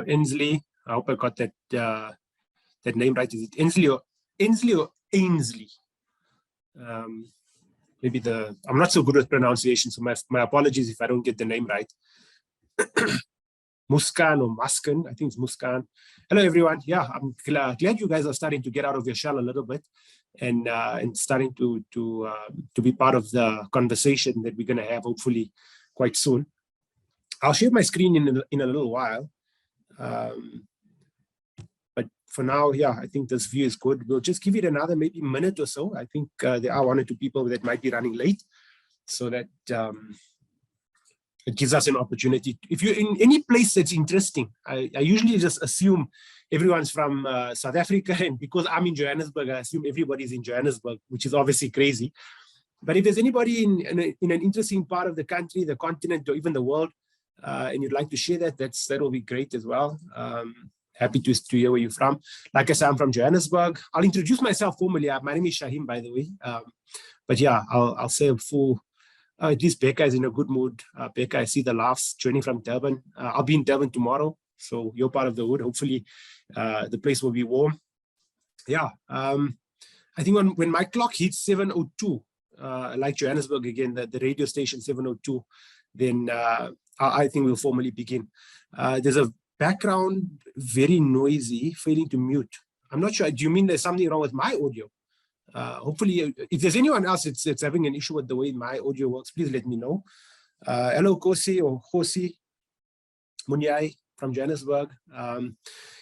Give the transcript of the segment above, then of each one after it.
Ensley. I hope I got that that name right. Is it Ensley or Ainsley? Maybe I'm not so good with pronunciation, so my apologies if I don't get the name right. Muskan or Muskan, I think it's Muskan. Hello, everyone. Yeah, I'm glad you guys are starting to get out of your shell a little bit and starting to be part of the conversation that we're going to have hopefully quite soon. I'll share my screen in a little while. But for now, yeah, I think this view is good. We'll just give it another maybe minute or so. I think there are 1 or 2 people that might be running late, so that it gives us an opportunity. If you're in any place that's interesting, I usually just assume everyone's from South Africa, and because I'm in Johannesburg, I assume everybody's in Johannesburg, which is obviously crazy. But if there's anybody in an interesting part of the country, the continent, or even the world, and you'd like to share that, that'll be great as well. Happy to hear where you're from. Like I said, I'm from Johannesburg. I'll introduce myself formally. My name is Shahiem, by the way. But yeah, I'll say a full. At least Becca is in a good mood. Becca, I see the laughs joining from Durban. I'll be in Durban tomorrow, so you're part of the hood. Hopefully, the place will be warm. Yeah, I think when my clock hits 7:02, like Johannesburg again, the radio station 7:02, then I think we'll formally begin. There's a background, very noisy, failing to mute. I'm not sure. Do you mean there's something wrong with my audio? Hopefully, if there's anyone else that's having an issue with the way my audio works, please let me know. Hello, Kosi or Hosi Munyai from Johannesburg.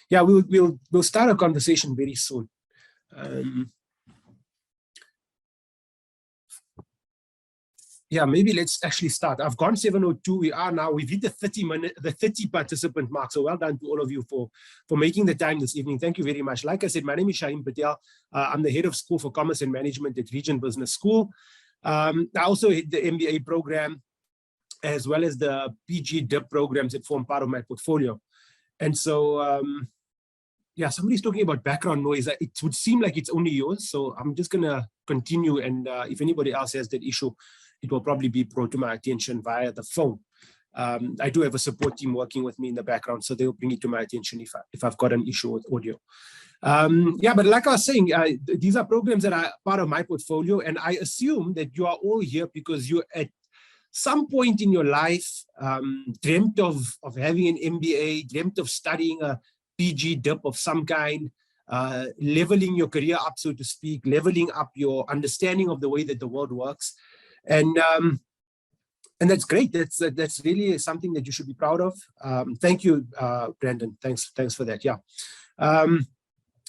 Yeah, we'll start a conversation very soon. Yeah, maybe let's actually start. I've gone 7:02. We've hit the 30 participant mark. So well done to all of you for making the time this evening. Thank you very much. Like I said, my name is Shahiem Patel. I'm the head of School for Commerce and Management at Region Business School. I also hit the MBA program as well as the PG DIP programs that form part of my portfolio. And so, yeah, somebody's talking about background noise. It would seem like it's only yours. So I'm just going to continue. And if anybody else has that issue, it will probably be brought to my attention via the phone. I do have a support team working with me in the background, so they'll bring it to my attention if I've got an issue with audio. Yeah, but like I was saying, these are programs that are part of my portfolio, and I assume that you are all here because you at some point in your life dreamt of having an MBA, dreamt of studying a PG DIP of some kind, leveling your career up, so to speak, leveling up your understanding of the way that the world works. And that's great. That's really something that you should be proud of. Thank you, Brandon. Thanks for that. Yeah.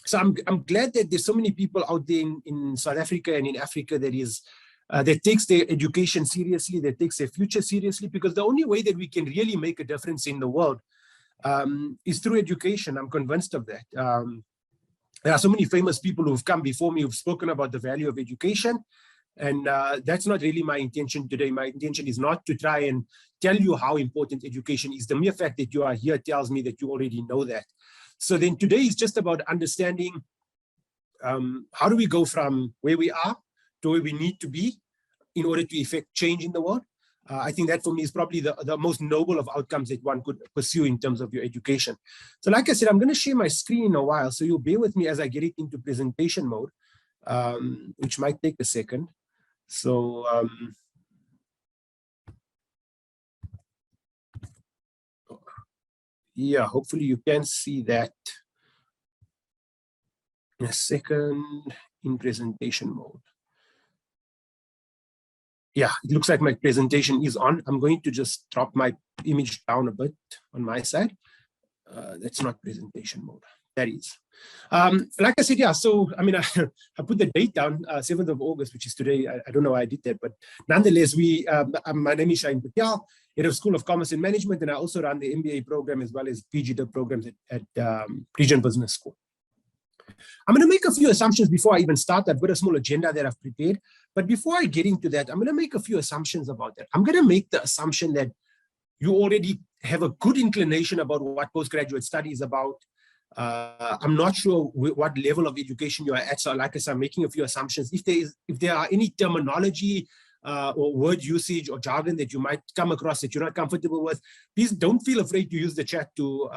So I'm glad that there's so many people out there in South Africa and in Africa that takes their education seriously, that takes their future seriously, because the only way that we can really make a difference in the world is through education. I'm convinced of that. There are so many famous people who've come before me who've spoken about the value of education. And that's not really my intention today. My intention is not to try and tell you how important education is. The mere fact that you are here tells me that you already know that. So then today is just about understanding how do we go from where we are to where we need to be in order to effect change in the world. I think that for me is probably the most noble of outcomes that one could pursue in terms of your education. So like I said, I'm going to share my screen in a while. So you'll bear with me as I get it into presentation mode, which might take a second. So yeah, hopefully you can see that in a second in presentation mode. Yeah, it looks like my presentation is on. I'm going to just drop my image down a bit on my side. That's not presentation mode. That is. Like I said, yeah, so, I mean, I put the date down, 7th of August, which is today. I don't know why I did that, but nonetheless, my name is Shahiem Patel, head of School of Commerce and Management, and I also run the MBA program as well as PGD programs at Region Business School. I'm going to make a few assumptions before I even start. I've got a small agenda that I've prepared, but before I get into that, I'm going to make a few assumptions about that. I'm going to make the assumption that you already have a good inclination about what postgraduate study is about. I'm not sure what level of education you are at. So like I said, I'm making a few assumptions. If there are any terminology or word usage or jargon that you might come across that you're not comfortable with, please don't feel afraid to use the chat to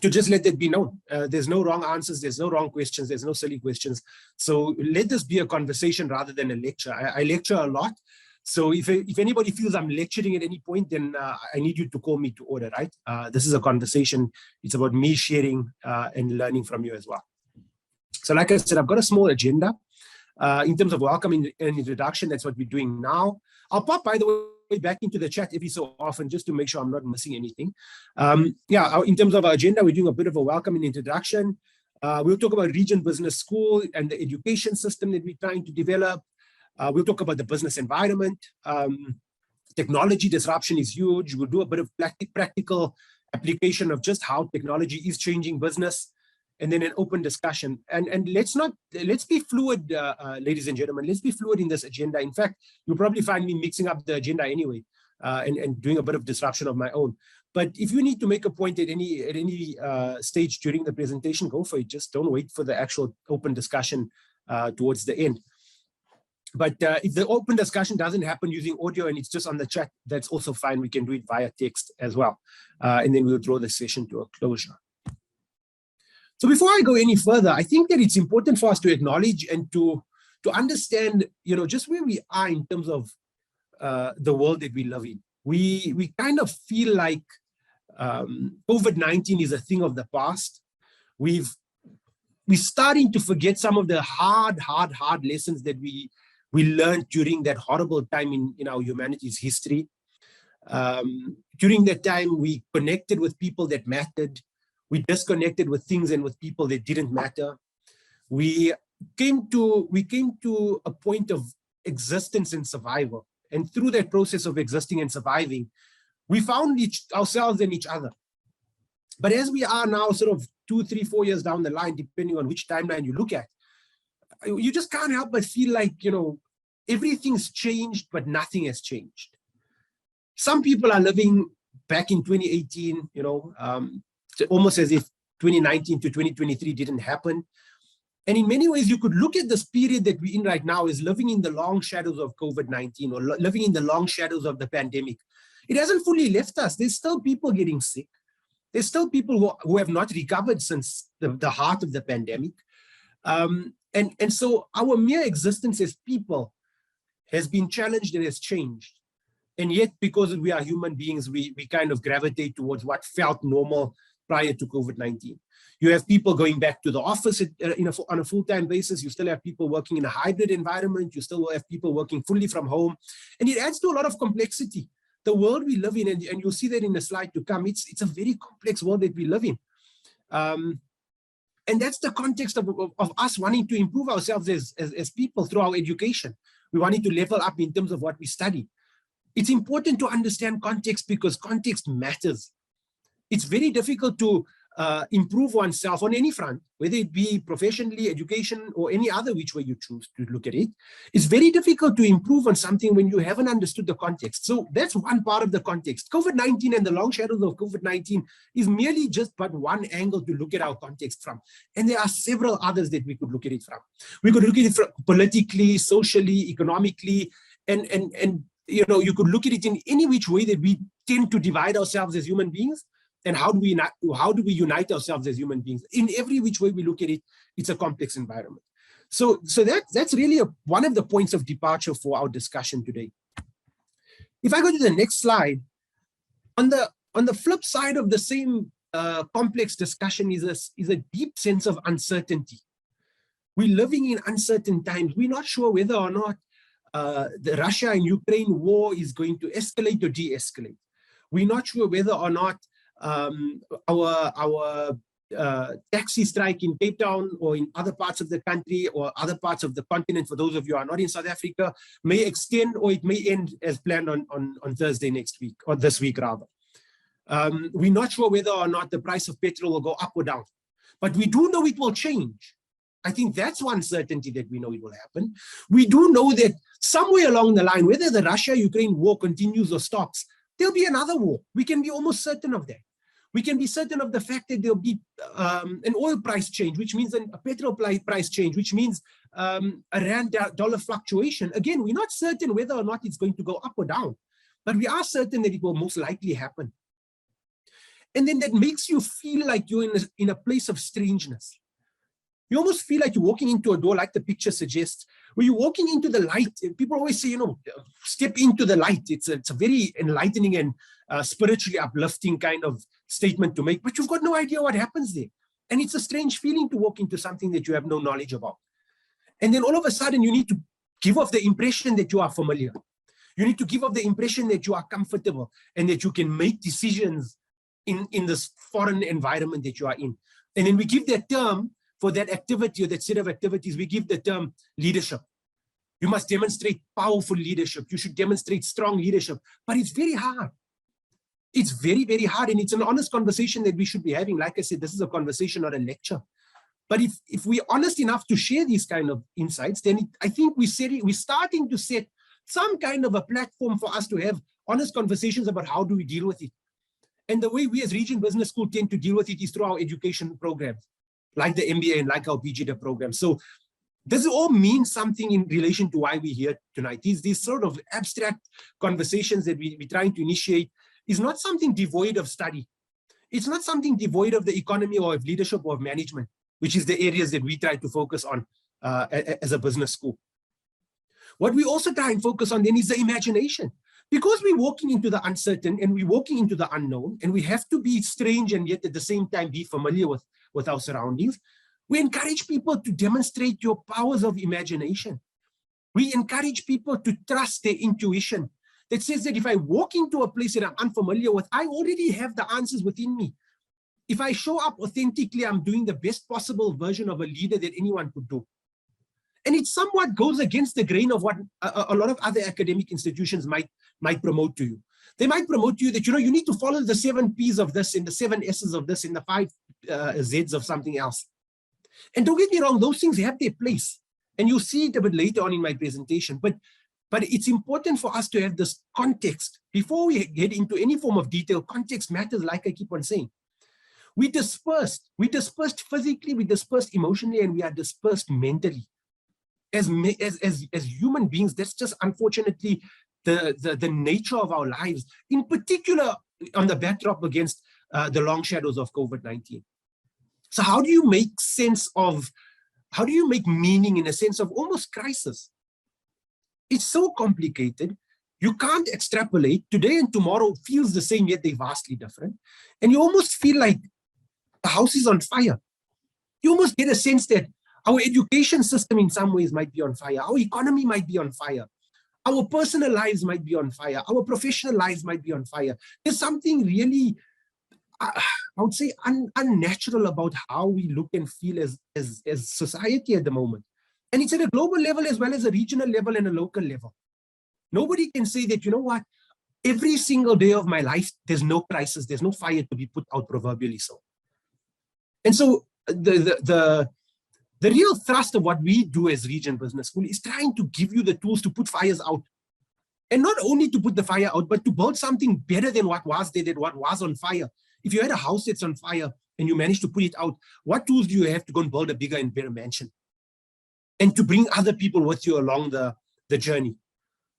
to just let that be known. There's no wrong answers, there's no wrong questions, there's no silly questions. So let this be a conversation rather than a lecture. I lecture a lot. So if anybody feels I'm lecturing at any point, then I need you to call me to order, right? This is a conversation. It's about me sharing and learning from you as well. So like I said, I've got a small agenda in terms of welcome and introduction. That's what we're doing now. I'll pop, by the way, back into the chat every so often just to make sure I'm not missing anything. Yeah, in terms of our agenda, we're doing a bit of a welcome and introduction. We'll talk about Region Business School and the education system that we're trying to develop. We'll talk about the business environment. Technology disruption is huge. We'll do a bit of practical application of just how technology is changing business, and then an open discussion. And let's be fluid, ladies and gentlemen. Let's be fluid in this agenda. In fact, you'll probably find me mixing up the agenda anyway, and doing a bit of disruption of my own. But if you need to make a point at any stage during the presentation, go for it. Just don't wait for the actual open discussion towards the end. But if the open discussion doesn't happen using audio and it's just on the chat, that's also fine. We can do it via text as well. And then we'll draw the session to a closure. So before I go any further, I think that it's important for us to acknowledge and to understand, just where we are in terms of the world that we live in. We kind of feel like COVID-19 is a thing of the past. We're starting to forget some of the hard lessons that we learned during that horrible time in our humanities history. During that time, we connected with people that mattered. We disconnected with things and with people that didn't matter. We came to a point of existence and survival. And through that process of existing and surviving, we found ourselves and each other. But as we are now sort of 2, 3, 4 years down the line, depending on which timeline you look at, you just can't help but feel like, everything's changed, but nothing has changed. Some people are living back in 2018, almost as if 2019 to 2023 didn't happen. And in many ways, you could look at this period that we're in right now as living in the long shadows of COVID-19 or living in the long shadows of the pandemic. It hasn't fully left us. There's still people getting sick. There's still people who have not recovered since the heart of the pandemic. And so our mere existence as people has been challenged and has changed. And yet, because we are human beings, we kind of gravitate towards what felt normal prior to COVID-19. You have people going back to the office on a full-time basis. You still have people working in a hybrid environment. You still have people working fully from home. And it adds to a lot of complexity. The world we live in, and you'll see that in the slide to come, it's a very complex world that we live in. And that's the context of us wanting to improve ourselves as people through our education. We wanted to level up in terms of what we study. It's important to understand context because context matters. It's very difficult to improve oneself on any front, whether it be professionally, education, or any other which way you choose to look at it. It's very difficult to improve on something when you haven't understood the context. So that's one part of the context. COVID-19 and the long shadows of COVID-19 is merely just but one angle to look at our context from. And there are several others that we could look at it from. We could look at it from politically, socially, economically, and you could look at it in any which way that we tend to divide ourselves as human beings. And how do we unite ourselves as human beings? In every which way we look at it, it's a complex environment. So that's really one of the points of departure for our discussion today. If I go to the next slide, on the flip side of the same complex discussion is a deep sense of uncertainty. We're living in uncertain times. We're not sure whether or not the Russia and Ukraine war is going to escalate or de-escalate. We're not sure whether or not our taxi strike in Cape Town or in other parts of the country or other parts of the continent, for those of you who are not in South Africa, may extend or it may end as planned on Thursday next week, or this week rather. We're not sure whether or not the price of petrol will go up or down, but we do know it will change. I think that's one certainty that we know it will happen. We do know that somewhere along the line, whether the Russia-Ukraine war continues or stops, there'll be another war. We can be almost certain of that. We can be certain of the fact that there'll be an oil price change, which means a petrol price change, which means a rand-dollar fluctuation. Again, we're not certain whether or not it's going to go up or down, but we are certain that it will most likely happen. And then that makes you feel like you're in a place of strangeness. You almost feel like you're walking into a door, like the picture suggests, where you're walking into the light. People always say, step into the light. It's a very enlightening and spiritually uplifting kind of statement to make, but you've got no idea what happens there. And it's a strange feeling to walk into something that you have no knowledge about. And then all of a sudden, you need to give off the impression that you are familiar. You need to give off the impression that you are comfortable and that you can make decisions in this foreign environment that you are in. And then we give that term for that activity or that set of activities, we give the term leadership. You must demonstrate powerful leadership. You should demonstrate strong leadership, but it's very hard. It's very, very hard. And it's an honest conversation that we should be having. Like I said, this is a conversation, not a lecture. But if we're honest enough to share these kind of insights, then I think we're starting to set some kind of a platform for us to have honest conversations about how do we deal with it. And the way we as Region Business School tend to deal with it is through our education programs, like the MBA and like our PGD program. So does it all mean something in relation to why we're here tonight? These sort of abstract conversations that we're trying to initiate is not something devoid of study. It's not something devoid of the economy or of leadership or of management, which is the areas that we try to focus on as a business school. What we also try and focus on then is the imagination. Because we're walking into the uncertain and we're walking into the unknown, and we have to be strange and yet at the same time be familiar with our surroundings, we encourage people to demonstrate your powers of imagination. We encourage people to trust their intuition that says that if I walk into a place that I'm unfamiliar with, I already have the answers within me. If I show up authentically, I'm doing the best possible version of a leader that anyone could do. And it somewhat goes against the grain of what a lot of other academic institutions might promote to you. They might promote to you that, you need to follow the 7 P's of this and the 7 S's of this and the 5 Z's of something else. And don't get me wrong, those things have their place. And you'll see it a bit later on in my presentation. But it's important for us to have this context. Before we get into any form of detail, context matters, like I keep on saying. We dispersed physically, we dispersed emotionally, and we are dispersed mentally. As human beings, that's just unfortunately the nature of our lives, in particular on the backdrop against the long shadows of COVID-19. So how do you make meaning in a sense of almost crisis? It's so complicated. You can't extrapolate. Today and tomorrow feels the same, yet they're vastly different. And you almost feel like the house is on fire. You almost get a sense that our education system in some ways might be on fire. Our economy might be on fire. Our personal lives might be on fire. Our professional lives might be on fire. There's something really, I would say, unnatural about how we look and feel as society at the moment. And it's at a global level as well as a regional level and a local level. Nobody can say that, every single day of my life, there's no crisis, there's no fire to be put out, proverbially so. And so the real thrust of what we do as Region Business School is trying to give you the tools to put fires out. And not only to put the fire out, but to build something better than what was there, than what was on fire. If you had a house that's on fire and you manage to put it out, what tools do you have to go and build a bigger and better mansion? And to bring other people with you along the journey.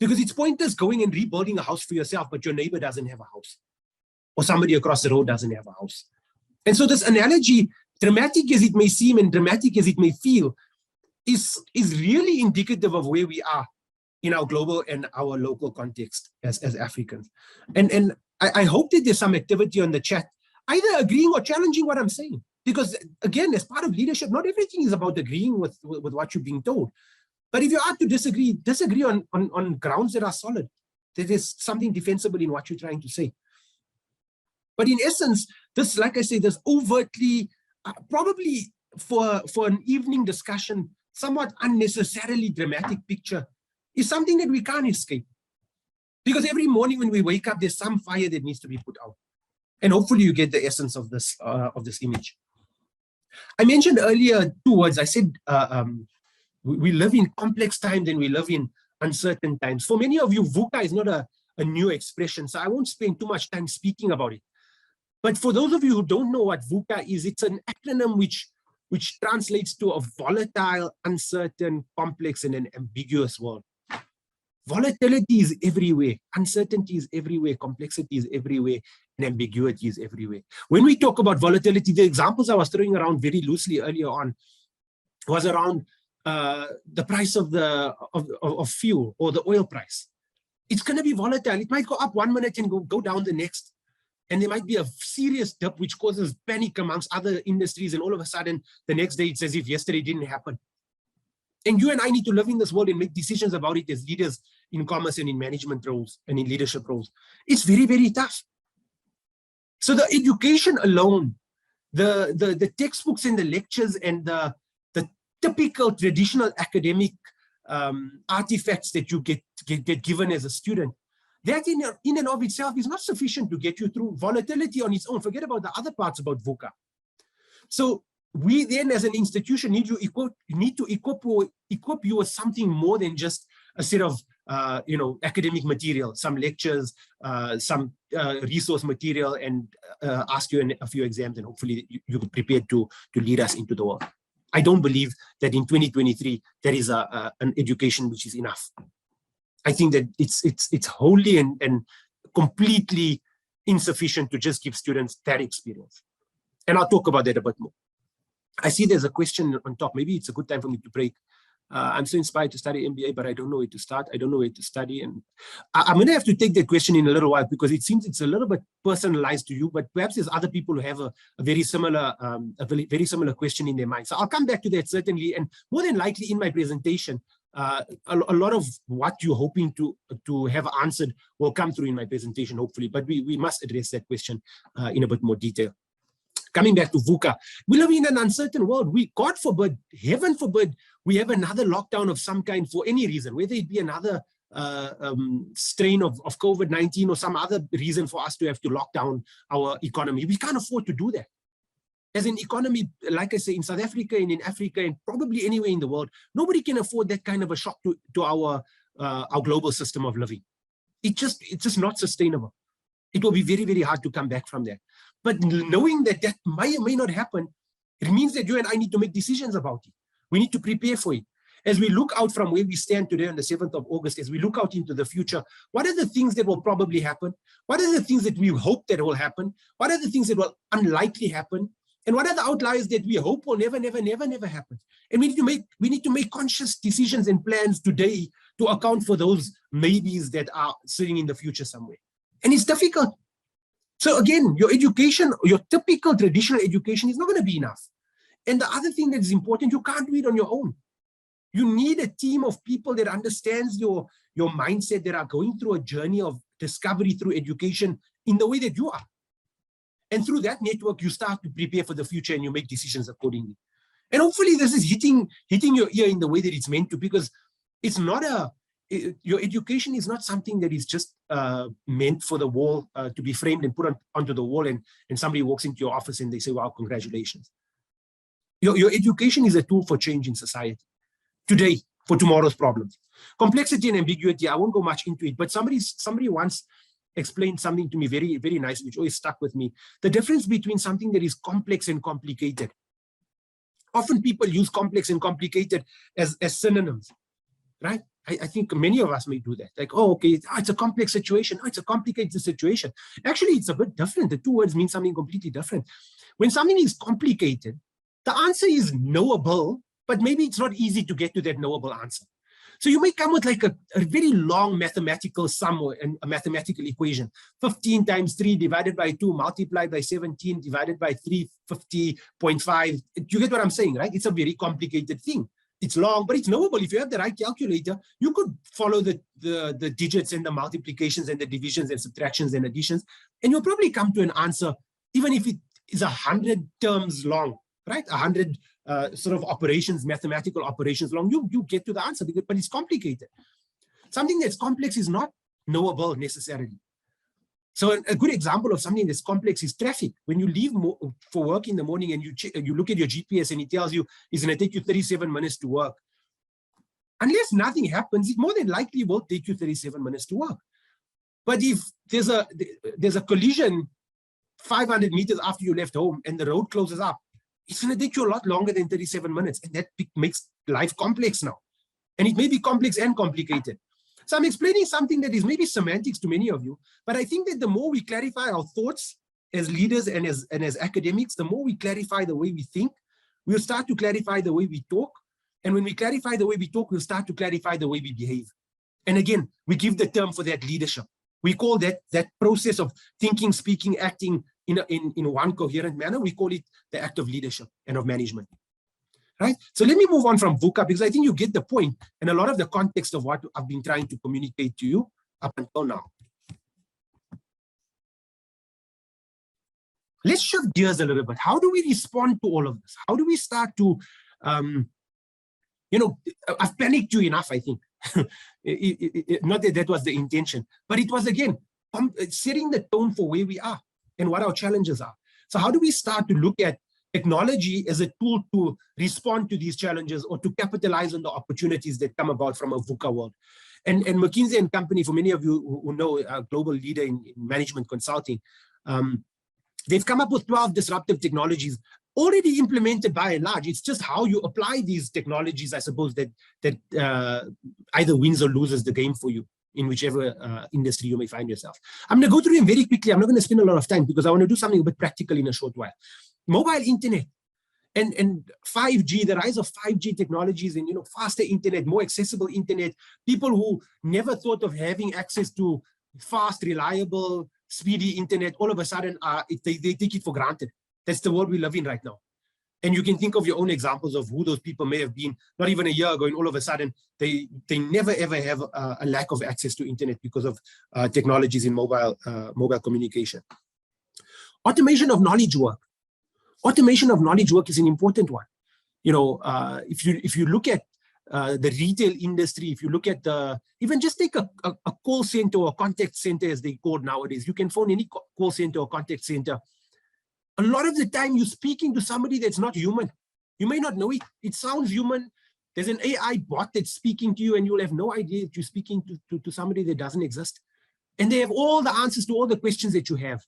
Because it's pointless going and rebuilding a house for yourself, but your neighbor doesn't have a house. Or somebody across the road doesn't have a house. And so this analogy, dramatic as it may seem and dramatic as it may feel, is really indicative of where we are in our global and our local context as Africans. And I hope that there's some activity on the chat, either agreeing or challenging what I'm saying. Because again, as part of leadership, not everything is about agreeing with what you're being told. But if you are to disagree on grounds that are solid, that there's something defensible in what you're trying to say. But in essence, this, like I say, this overtly, probably for an evening discussion, somewhat unnecessarily dramatic picture is something that we can't escape. Because every morning when we wake up, there's some fire that needs to be put out. And hopefully you get the essence of this image. I mentioned earlier 2 words. I said we live in complex times and we live in uncertain times. For many of you, VUCA is not a new expression, so I won't spend too much time speaking about it. But for those of you who don't know what VUCA is, it's an acronym which translates to a volatile, uncertain, complex, and an ambiguous world. Volatility is everywhere. Uncertainty is everywhere. Complexity is everywhere. And ambiguity is everywhere. When we talk about volatility, the examples I was throwing around very loosely earlier on was around the price of fuel or the oil price. It's going to be volatile. It might go up 1 minute and go down the next. And there might be a serious dip which causes panic amongst other industries. And all of a sudden, the next day, it's as if yesterday didn't happen. And you and I need to live in this world and make decisions about it as leaders in commerce and in management roles and in leadership roles. It's very, very tough. So the education alone, the textbooks and the lectures and the typical traditional academic artifacts that you get given as a student, that in and of itself is not sufficient to get you through. Volatility on its own. Forget about the other parts about VUCA. So we then, as an institution, need to equip you with something more than just a set of academic material, some lectures, some resource material, and ask you a few exams, and hopefully you're prepared to lead us into the world. I don't believe that in 2023 there is an education which is enough. I think that it's wholly and completely insufficient to just give students that experience. And I'll talk about that a bit more. I see there's a question on top. Maybe it's a good time for me to break. I'm so inspired to study MBA, but I don't know where to start. I don't know where to study. And I'm going to have to take that question in a little while, because it seems it's a little bit personalized to you, but perhaps there's other people who have a very similar question in their mind. So I'll come back to that certainly. And more than likely in my presentation, a lot of what you're hoping to have answered will come through in my presentation, hopefully, but we must address that question in a bit more detail. Coming back to VUCA, we live in an uncertain world. God forbid, heaven forbid, we have another lockdown of some kind for any reason, whether it be another strain of COVID-19 or some other reason for us to have to lock down our economy. We can't afford to do that. As an economy, like I say, in South Africa and in Africa and probably anywhere in the world, nobody can afford that kind of a shock to our global system of living. It's just not sustainable. It will be very, very hard to come back from that. But knowing that may or may not happen, it means that you and I need to make decisions about it. We need to prepare for it. As we look out from where we stand today on the 7th of August, as we look out into the future, what are the things that will probably happen? What are the things that we hope that will happen? What are the things that will unlikely happen? And what are the outliers that we hope will never happen? And we need to make conscious decisions and plans today to account for those maybes that are sitting in the future somewhere. And it's difficult. So again, your education, your typical traditional education is not going to be enough. And the other thing that is important, you can't do it on your own. You need a team of people that understands your mindset, that are going through a journey of discovery through education in the way that you are. And through that network, you start to prepare for the future and you make decisions accordingly. And hopefully this is hitting your ear in the way that it's meant to, because it's not your education is not something that is just meant for the wall, to be framed and put onto the wall, and somebody walks into your office and they say, wow, congratulations. Your education is a tool for change in society today, for tomorrow's problems. Complexity and ambiguity, I won't go much into it, but somebody once explained something to me very, very nice, which always stuck with me. The difference between something that is complex and complicated. Often people use complex and complicated as synonyms, right? I think many of us may do that. Like, oh, okay, it's a complex situation. Oh, it's a complicated situation. Actually, it's a bit different. The two words mean something completely different. When something is complicated, the answer is knowable, but maybe it's not easy to get to that knowable answer. So you may come with like a very long mathematical sum or a mathematical equation. 15 times 3 divided by 2 multiplied by 17 divided by 350.5. You get what I'm saying, right? It's a very complicated thing. It's long, but it's knowable. If you have the right calculator, you could follow the digits and the multiplications and the divisions and subtractions and additions, and you'll probably come to an answer, even if it is 100 terms long, right? 100 sort of operations, mathematical operations long, you get to the answer, but it's complicated. Something that's complex is not knowable necessarily. So a good example of something that's complex is traffic. When you leave for work in the morning and you look at your GPS and it tells you it's going to take you 37 minutes to work, unless nothing happens, it more than likely will take you 37 minutes to work. But if there's a collision 500 meters after you left home and the road closes up, it's going to take you a lot longer than 37 minutes. And that makes life complex now. And it may be complex and complicated. So I'm explaining something that is maybe semantics to many of you, but I think that the more we clarify our thoughts as leaders and as academics, the more we clarify the way we think, we'll start to clarify the way we talk. And when we clarify the way we talk, we'll start to clarify the way we behave. And again, we give the term for that leadership. We call that process of thinking, speaking, acting in one coherent manner. We call it the act of leadership and of management. Right? So let me move on from VUCA, because I think you get the point and a lot of the context of what I've been trying to communicate to you up until now. Let's shift gears a little bit. How do we respond to all of this? How do we start to, I've panicked you enough, I think. Not that that was the intention, but it was, again, setting the tone for where we are and what our challenges are. So how do we start to look at technology as a tool to respond to these challenges or to capitalize on the opportunities that come about from a VUCA world? And McKinsey and Company, for many of you who know, a global leader in management consulting, they've come up with 12 disruptive technologies already implemented by and large. It's just how you apply these technologies, I suppose, that either wins or loses the game for you in whichever industry you may find yourself. I'm going to go through them very quickly. I'm not going to spend a lot of time because I want to do something a bit practical in a short while. Mobile internet and 5G, the rise of 5G technologies and faster internet, more accessible internet. People who never thought of having access to fast, reliable, speedy internet, all of a sudden they take it for granted. That's the world we live in right now. And you can think of your own examples of who those people may have been not even a year ago, and all of a sudden they never ever have a lack of access to internet because of technologies in mobile communication. Automation of knowledge work. Automation of knowledge work is an important one. If you look at the retail industry, if you look at even just take a call center or contact center as they call nowadays, you can phone any call center or contact center. A lot of the time you're speaking to somebody that's not human. You may not know it. It sounds human. There's an AI bot that's speaking to you and you'll have no idea that you're speaking to somebody that doesn't exist. And they have all the answers to all the questions that you have.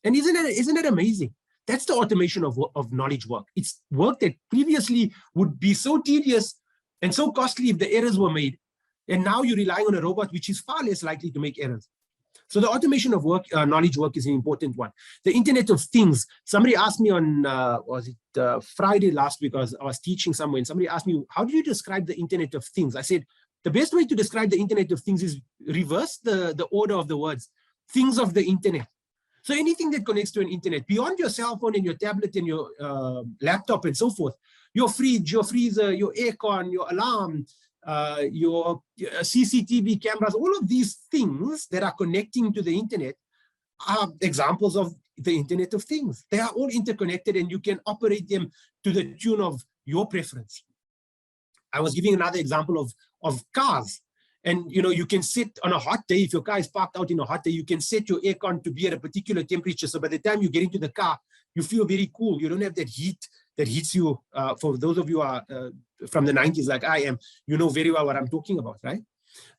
And isn't it amazing? That's the automation of knowledge work. It's work that previously would be so tedious and so costly if the errors were made. And now you're relying on a robot, which is far less likely to make errors. So the automation of work, knowledge work is an important one. The Internet of Things. Somebody asked me on, Friday last week, I was teaching somewhere, and somebody asked me, how do you describe the Internet of Things? I said, the best way to describe the Internet of Things is reverse the order of the words. Things of the Internet. So anything that connects to an internet, beyond your cell phone and your tablet and your laptop and so forth, your fridge, your freezer, your aircon, your alarm, your CCTV cameras, all of these things that are connecting to the internet are examples of the Internet of Things. They are all interconnected and you can operate them to the tune of your preference. I was giving another example of cars. And you can sit on a hot day, if your car is parked out in a hot day, you can set your aircon to be at a particular temperature. So by the time you get into the car, you feel very cool. You don't have that heat that hits you. For those of you who are from the 90s like I am, you know very well what I'm talking about, right?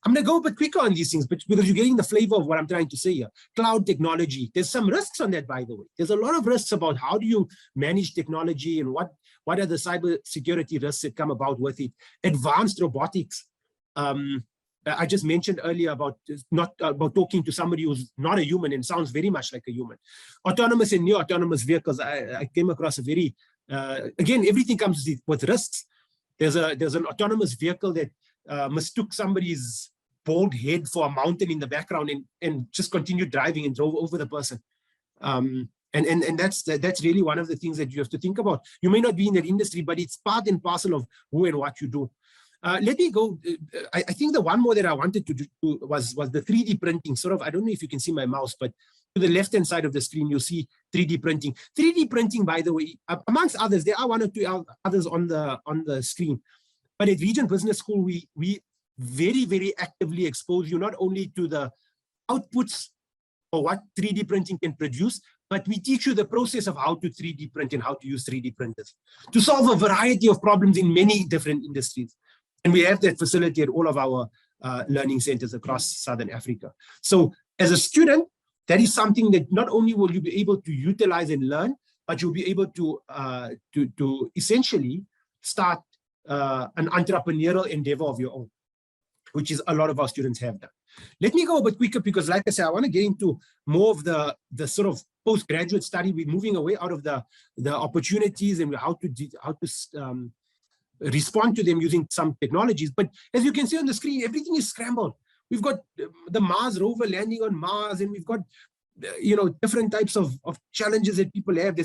I'm going to go a bit quicker on these things, but because you're getting the flavor of what I'm trying to say here. Cloud technology. There's some risks on that, by the way. There's a lot of risks about how do you manage technology and what are the cyber security risks that come about with it. Advanced robotics. I just mentioned earlier about talking to somebody who's not a human and sounds very much like a human. Autonomous and near-autonomous vehicles. I came across a very, again, everything comes with risks. There's an autonomous vehicle that mistook somebody's bald head for a mountain in the background and just continued driving and drove over the person. And that's really one of the things that you have to think about. You may not be in that industry, but it's part and parcel of who and what you do. Let me go. I think the one more that I wanted to do was the 3D printing. Sort of, I don't know if you can see my mouse, but to the left-hand side of the screen, you'll see 3D printing. 3D printing, by the way, amongst others, there are one or two others on the screen. But at Regent Business School, we very, very actively expose you not only to the outputs or what 3D printing can produce, but we teach you the process of how to 3D print and how to use 3D printers to solve a variety of problems in many different industries. And we have that facility at all of our learning centers across Southern Africa. So as a student, that is something that not only will you be able to utilize and learn, but you'll be able to essentially start an entrepreneurial endeavor of your own. which is a lot of our students have done. Let me go a bit quicker because, like I said, I want to get into more of the sort of postgraduate study. We're moving away out of the opportunities and how to respond to them using some technologies. But as you can see on the screen, everything is scrambled. We've got the Mars rover landing on Mars, and we've got different types of challenges that people have.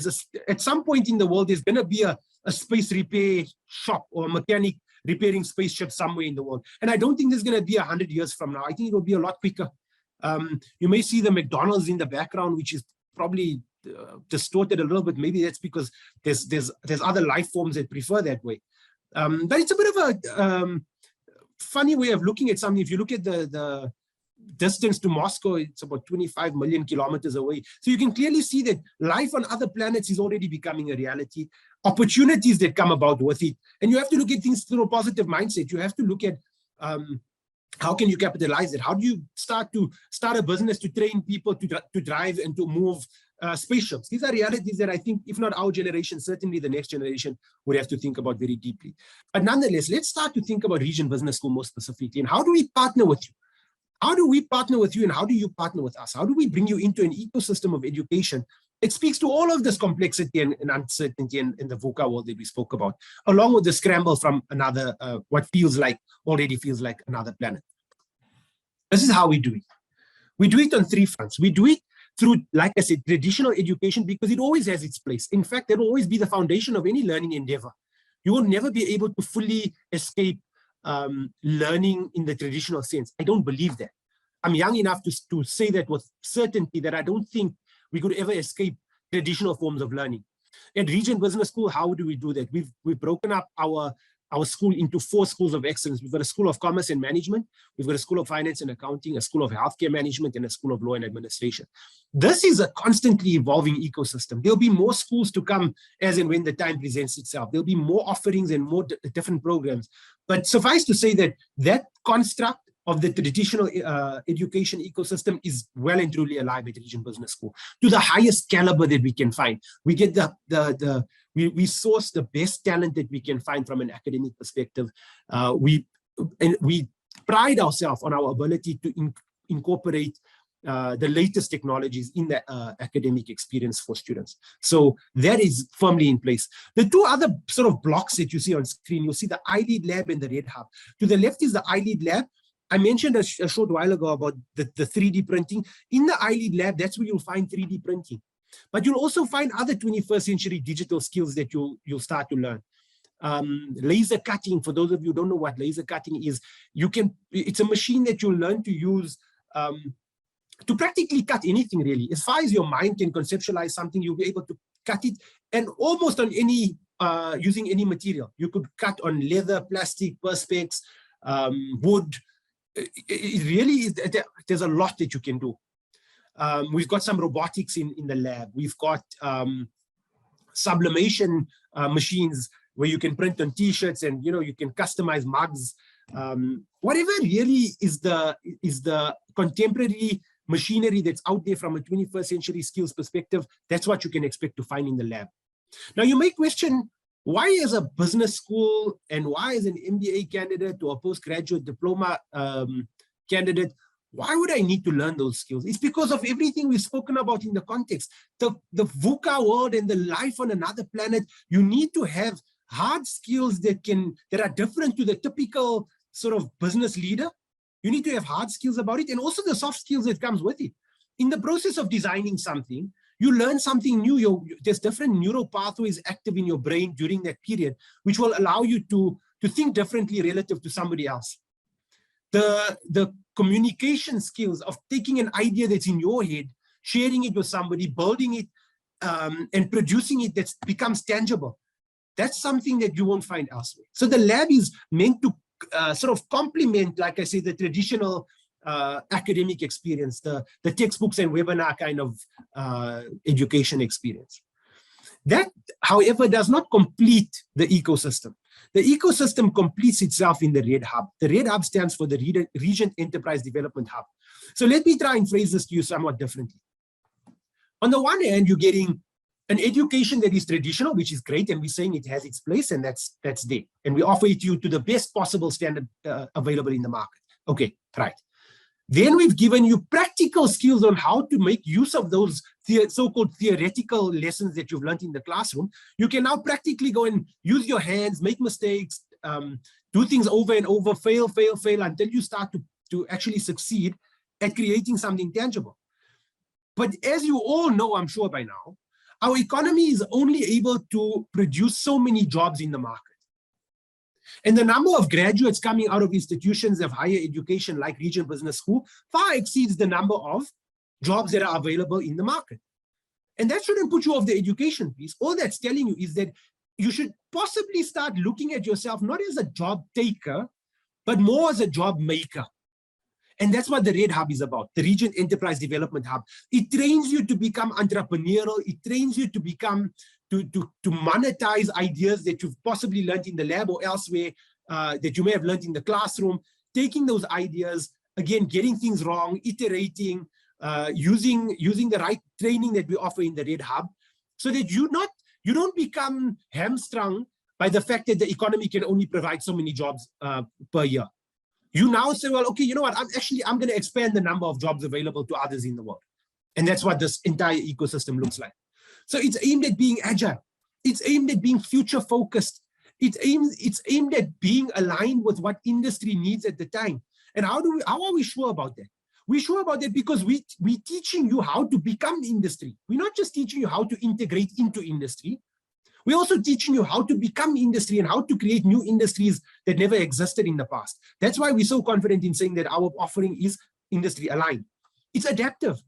At some point in the world, there's going to be a space repair shop or a mechanic repairing spaceships somewhere in the world. And I don't think there's going to be 100 years from now. I think it will be a lot quicker. You may see the McDonald's in the background, which is probably distorted a little bit. Maybe that's because there's other life forms that prefer that way. But it's a bit of a funny way of looking at something. If you look at the distance to Moscow, it's about 25 million kilometers away. So you can clearly see that life on other planets is already becoming a reality. Opportunities that come about with it. And you have to look at things through a positive mindset. You have to look at how can you capitalize it? How do you start a business to train people to drive and to move spaceships? These are realities that I think, if not our generation, certainly the next generation would have to think about very deeply. But nonetheless, let's start to think about Region Business School more specifically. And how do we partner with you? How do we partner with you, and how do you partner with us? How do we bring you into an ecosystem of education that speaks to all of this complexity and uncertainty in the VUCA world that we spoke about, along with the scramble from another, what already feels like another planet? This is how we do it. We do it on three fronts. We do it through, like I said, traditional education, because it always has its place. In fact, it will always be the foundation of any learning endeavor. You will never be able to fully escape learning in the traditional sense. I don't believe that. I'm young enough to say that with certainty, that I don't think we could ever escape traditional forms of learning. At Region Business School, how do we do that? We've broken up our school into 4 schools of excellence. We've got a School of Commerce and Management, we've got a School of Finance and Accounting, a School of Healthcare Management, and a School of Law and Administration. This is a constantly evolving ecosystem. There'll be more schools to come as and when the time presents itself. There'll be more offerings and more different programs. But suffice to say that construct of the traditional education ecosystem is well and truly alive at Region Business School to the highest caliber that we can find. We get we source the best talent that we can find from an academic perspective. We pride ourselves on our ability to incorporate the latest technologies in the academic experience for students. So that is firmly in place. The 2 other sort of blocks that you see on screen, you'll see the iLead Lab and the Red Hub. To the left is the iLead Lab. I mentioned a short while ago about the 3D printing. In the iLead Lab, that's where you'll find 3D printing. But you'll also find other 21st century digital skills that you'll start to learn. Laser cutting, for those of you who don't know what laser cutting is, it's a machine that you'll learn to use to practically cut anything, really. As far as your mind can conceptualize something, you'll be able to cut it, and almost on any, using any material. You could cut on leather, plastic, perspex, wood. It really is, there's a lot that you can do. We've got some robotics in the lab. We've got sublimation machines where you can print on t-shirts, and you can customize mugs. Whatever really is the contemporary machinery that's out there from a 21st century skills perspective, that's what you can expect to find in the lab. Now you may question, why as a business school, and why as an MBA candidate or a postgraduate diploma candidate, why would I need to learn those skills? It's because of everything we've spoken about in the context. The VUCA world and the life on another planet, you need to have hard skills that are different to the typical sort of business leader. You need to have hard skills about it, and also the soft skills that comes with it. In the process of designing something, you learn something new. There's different neural pathways active in your brain during that period, which will allow you to think differently relative to somebody else. The communication skills of taking an idea that's in your head, sharing it with somebody, building it, and producing it that becomes tangible. That's something that you won't find elsewhere. So the lab is meant to sort of complement, like I say, the traditional academic experience, the textbooks and webinar kind of education experience. That, however, does not complete the ecosystem. The ecosystem completes itself in the Red Hub. The Red Hub stands for the Region Enterprise Development Hub. So let me try and phrase this to you somewhat differently. On the one hand, you're getting an education that is traditional, which is great, and we're saying it has its place, and that's there. And we offer it to you to the best possible standard available in the market. Okay, right. Then we've given you practical skills on how to make use of those so-called theoretical lessons that you've learned in the classroom. You can now practically go and use your hands, make mistakes, do things over and over, fail until you start to actually succeed at creating something tangible. But as you all know, I'm sure by now, our economy is only able to produce so many jobs in the market. And the number of graduates coming out of institutions of higher education like Regent Business School far exceeds the number of jobs that are available in the market. And that shouldn't put you off the education piece. All that's telling you is that you should possibly start looking at yourself not as a job taker, but more as a job maker. And that's what the Red Hub is about, the Regent Enterprise Development Hub. It trains you to become entrepreneurial. It trains you to become, to monetize ideas that you've possibly learned in the lab or elsewhere, that you may have learned in the classroom, taking those ideas, again, getting things wrong, iterating, using the right training that we offer in the Red Hub, so that you don't become hamstrung by the fact that the economy can only provide so many jobs per year. You now say, well, okay, you know what, I'm going to expand the number of jobs available to others in the world. And that's what this entire ecosystem looks like. So it's aimed at being agile. It's aimed at being future focused. It's aimed at being aligned with what industry needs at the time. And how are we sure about that? We're sure about that because we're teaching you how to become industry. We're not just teaching you how to integrate into industry. We're also teaching you how to become industry and how to create new industries that never existed in the past. That's why we're so confident in saying that our offering is industry aligned. It's adaptive.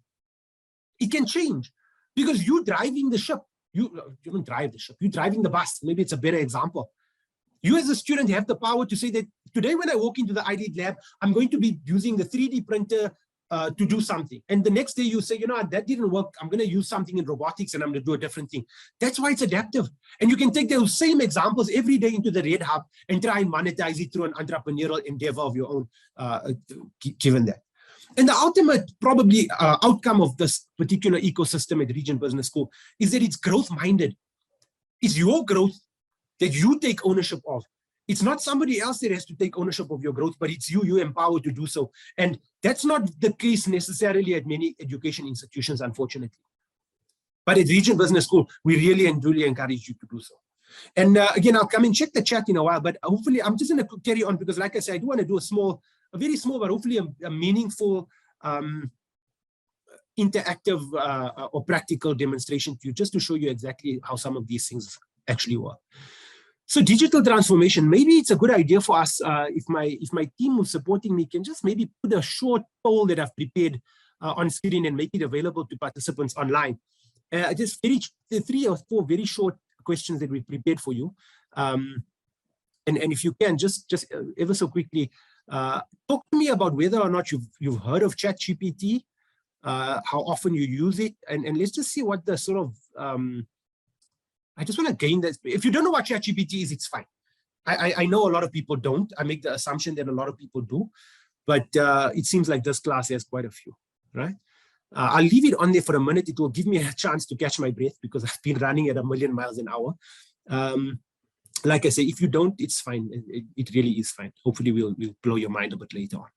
It can change because you're driving the ship. You don't drive the ship, you're driving the bus. Maybe it's a better example. You as a student have the power to say that today when I walk into the ID lab, I'm going to be using the 3D printer to do something. And the next day you say, you know, that didn't work. I'm going to use something in robotics and I'm going to do a different thing. That's why it's adaptive. And you can take those same examples every day into the Red Hub and try and monetize it through an entrepreneurial endeavor of your own, given that. And the ultimate probably outcome of this particular ecosystem at Regent Business School is that it's growth-minded. It's your growth that you take ownership of. It's not somebody else that has to take ownership of your growth, but it's you empowered to do so. And that's not the case necessarily at many education institutions, unfortunately. But at Regent Business School, we really and truly encourage you to do so. And again, I'll come and check the chat in a while, but hopefully I'm just going to carry on because like I said, I do want to do a very small, but hopefully a meaningful, interactive or practical demonstration to you, just to show you exactly how some of these things actually work. So digital transformation, maybe it's a good idea for us if my team who's supporting me can just maybe put a short poll that I've prepared on screen and make it available to participants online. Just 3 or 4 very short questions that we've prepared for you. And if you can, just ever so quickly, talk to me about whether or not you've heard of Chachi PD, how often you use it, and let's just see what the sort of, I just want to gain this. If you don't know what Chachi PD is, it's fine. I know a lot of people don't. I make the assumption that a lot of people do, but it seems like this class has quite a few, right? I'll leave it on there for a minute. It will give me a chance to catch my breath because I've been running at 1,000,000 miles an hour. Like I say, if you don't, it's fine. It really is fine. Hopefully we'll blow your mind a bit later on.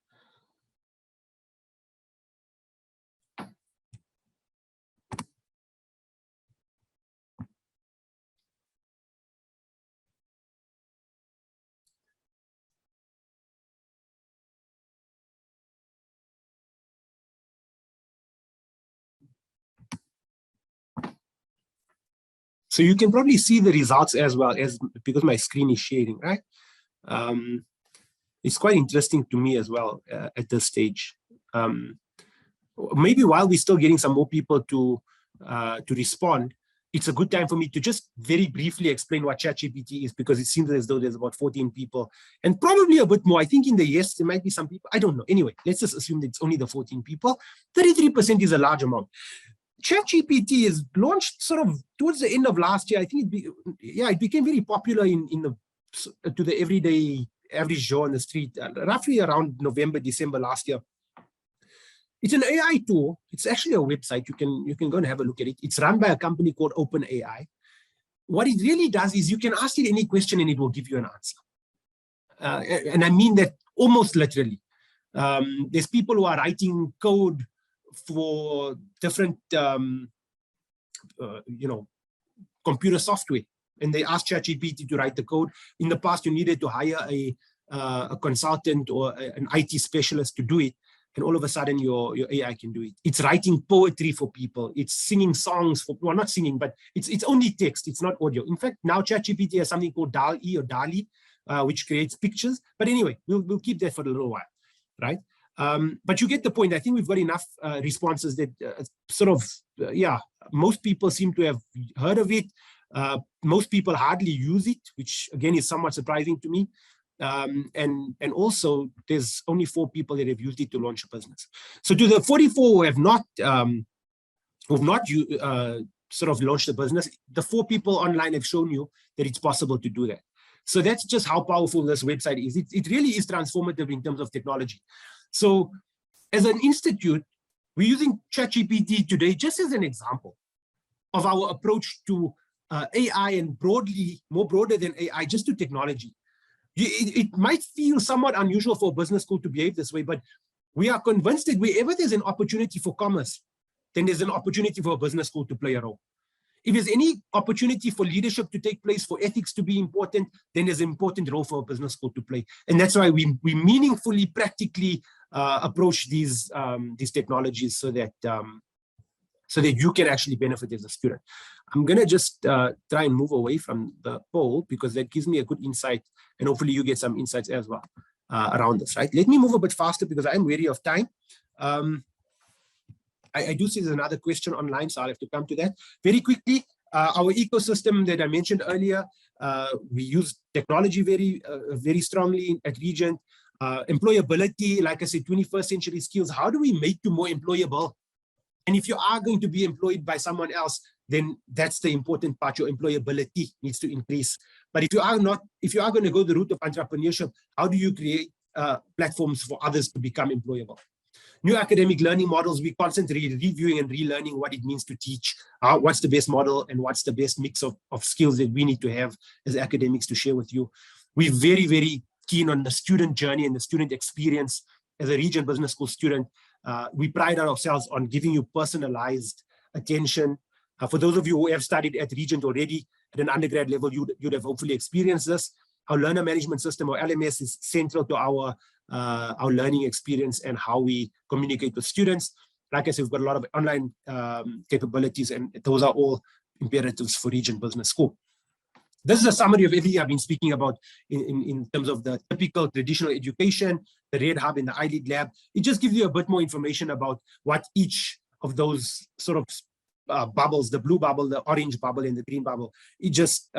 So you can probably see the results as well as because my screen is sharing, right? It's quite interesting to me as well at this stage. Maybe while we're still getting some more people to respond, it's a good time for me to just very briefly explain what Chachi PD is, because it seems as though there's about 14 people and probably a bit more. I think in the yes, there might be some people. I don't know. Anyway, let's just assume that it's only the 14 people. 33% is a large amount. Chachi PD is launched sort of towards the end of last year. I think it became very popular to the everyday average Joe on the street, roughly around November, December last year. It's an AI tool. It's actually a website. You can go and have a look at it. It's run by a company called OpenAI. What it really does is you can ask it any question and it will give you an answer. And I mean that almost literally. There's people who are writing code for different, computer software, and they ask Chachi PD to write the code. In the past, you needed to hire a consultant or an IT specialist to do it, and all of a sudden your AI can do it. It's writing poetry for people. It's singing songs for, well, not singing, but it's only text. It's not audio. In fact, now Chachi PD has something called DALL-E or DALL-E, which creates pictures. But anyway, we'll keep that for a little while, right? But you get the point. I think we've got enough responses that most people seem to have heard of it. Most people hardly use it, which again is somewhat surprising to me. And also there's only 4 people that have used it to launch a business. So to the 44 who have not launched a business, the 4 people online have shown you that it's possible to do that. So that's just how powerful this website is. It really is transformative in terms of technology. So as an institute, we're using Chachi PD today just as an example of our approach to AI, and more broader than AI, just to technology. It might feel somewhat unusual for a business school to behave this way, but we are convinced that wherever there's an opportunity for commerce, then there's an opportunity for a business school to play a role. If there's any opportunity for leadership to take place, for ethics to be important, then there's an important role for a business school to play. And that's why we meaningfully, practically approach these technologies so that you can actually benefit as a student. I'm going to just try and move away from the poll because that gives me a good insight, and hopefully you get some insights as well around this, right? Let me move a bit faster because I'm wary of time. I do see there's another question online, so I'll have to come to that. Very quickly, our ecosystem that I mentioned earlier, we use technology very strongly at Regent. Employability, like I said, 21st century skills. How do we make you more employable? And if you are going to be employed by someone else, then that's the important part. Your employability needs to increase. But if you are going to go the route of entrepreneurship, how do you create platforms for others to become employable? New academic learning models, we're constantly reviewing and relearning what it means to teach, what's the best model and what's the best mix of skills that we need to have as academics to share with you. We're very, very keen on the student journey and the student experience. As a Regent Business School student, we pride ourselves on giving you personalized attention. For those of you who have studied at Regent already at an undergrad level, you'd have hopefully experienced this. Our learner management system, or LMS, is central to our learning experience and how we communicate with students. Like I said, we've got a lot of online capabilities, and those are all imperatives for Regent Business School. This is a summary of everything I've been speaking about in terms of the typical traditional education, the Red Hub and the iLead Lab. It just gives you a bit more information about what each of those sort of bubbles, the blue bubble, the orange bubble, and the green bubble, it just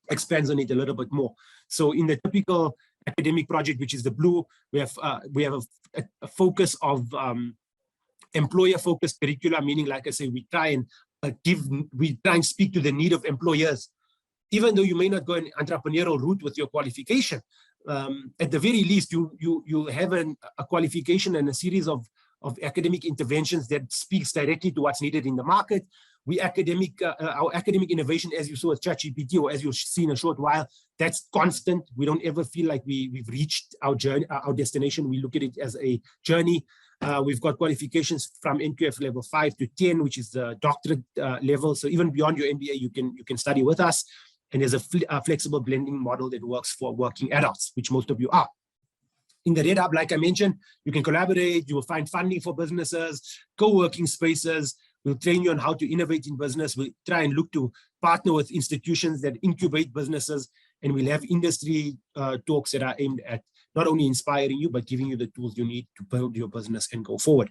expands on it a little bit more. So in the typical academic project, which is the blue, we have a focus of employer-focused curricula, meaning, like I say, we try and speak to the need of employers. Even though you may not go an entrepreneurial route with your qualification, at the very least, you have a qualification and a series of academic interventions that speaks directly to what's needed in the market. Our academic innovation, as you saw at Chachi PD, or as you'll see in a short while, that's constant. We don't ever feel like we've reached our journey, our destination. We look at it as a journey. We've got qualifications from NQF level 5 to 10, which is the doctorate level. So even beyond your MBA, you can study with us. And there's a flexible blending model that works for working adults, which most of you are. In the Red Hub, like I mentioned, you can collaborate, you will find funding for businesses, co-working spaces. We'll train you on how to innovate in business. We'll try and look to partner with institutions that incubate businesses, and we'll have industry talks that are aimed at not only inspiring you, but giving you the tools you need to build your business and go forward.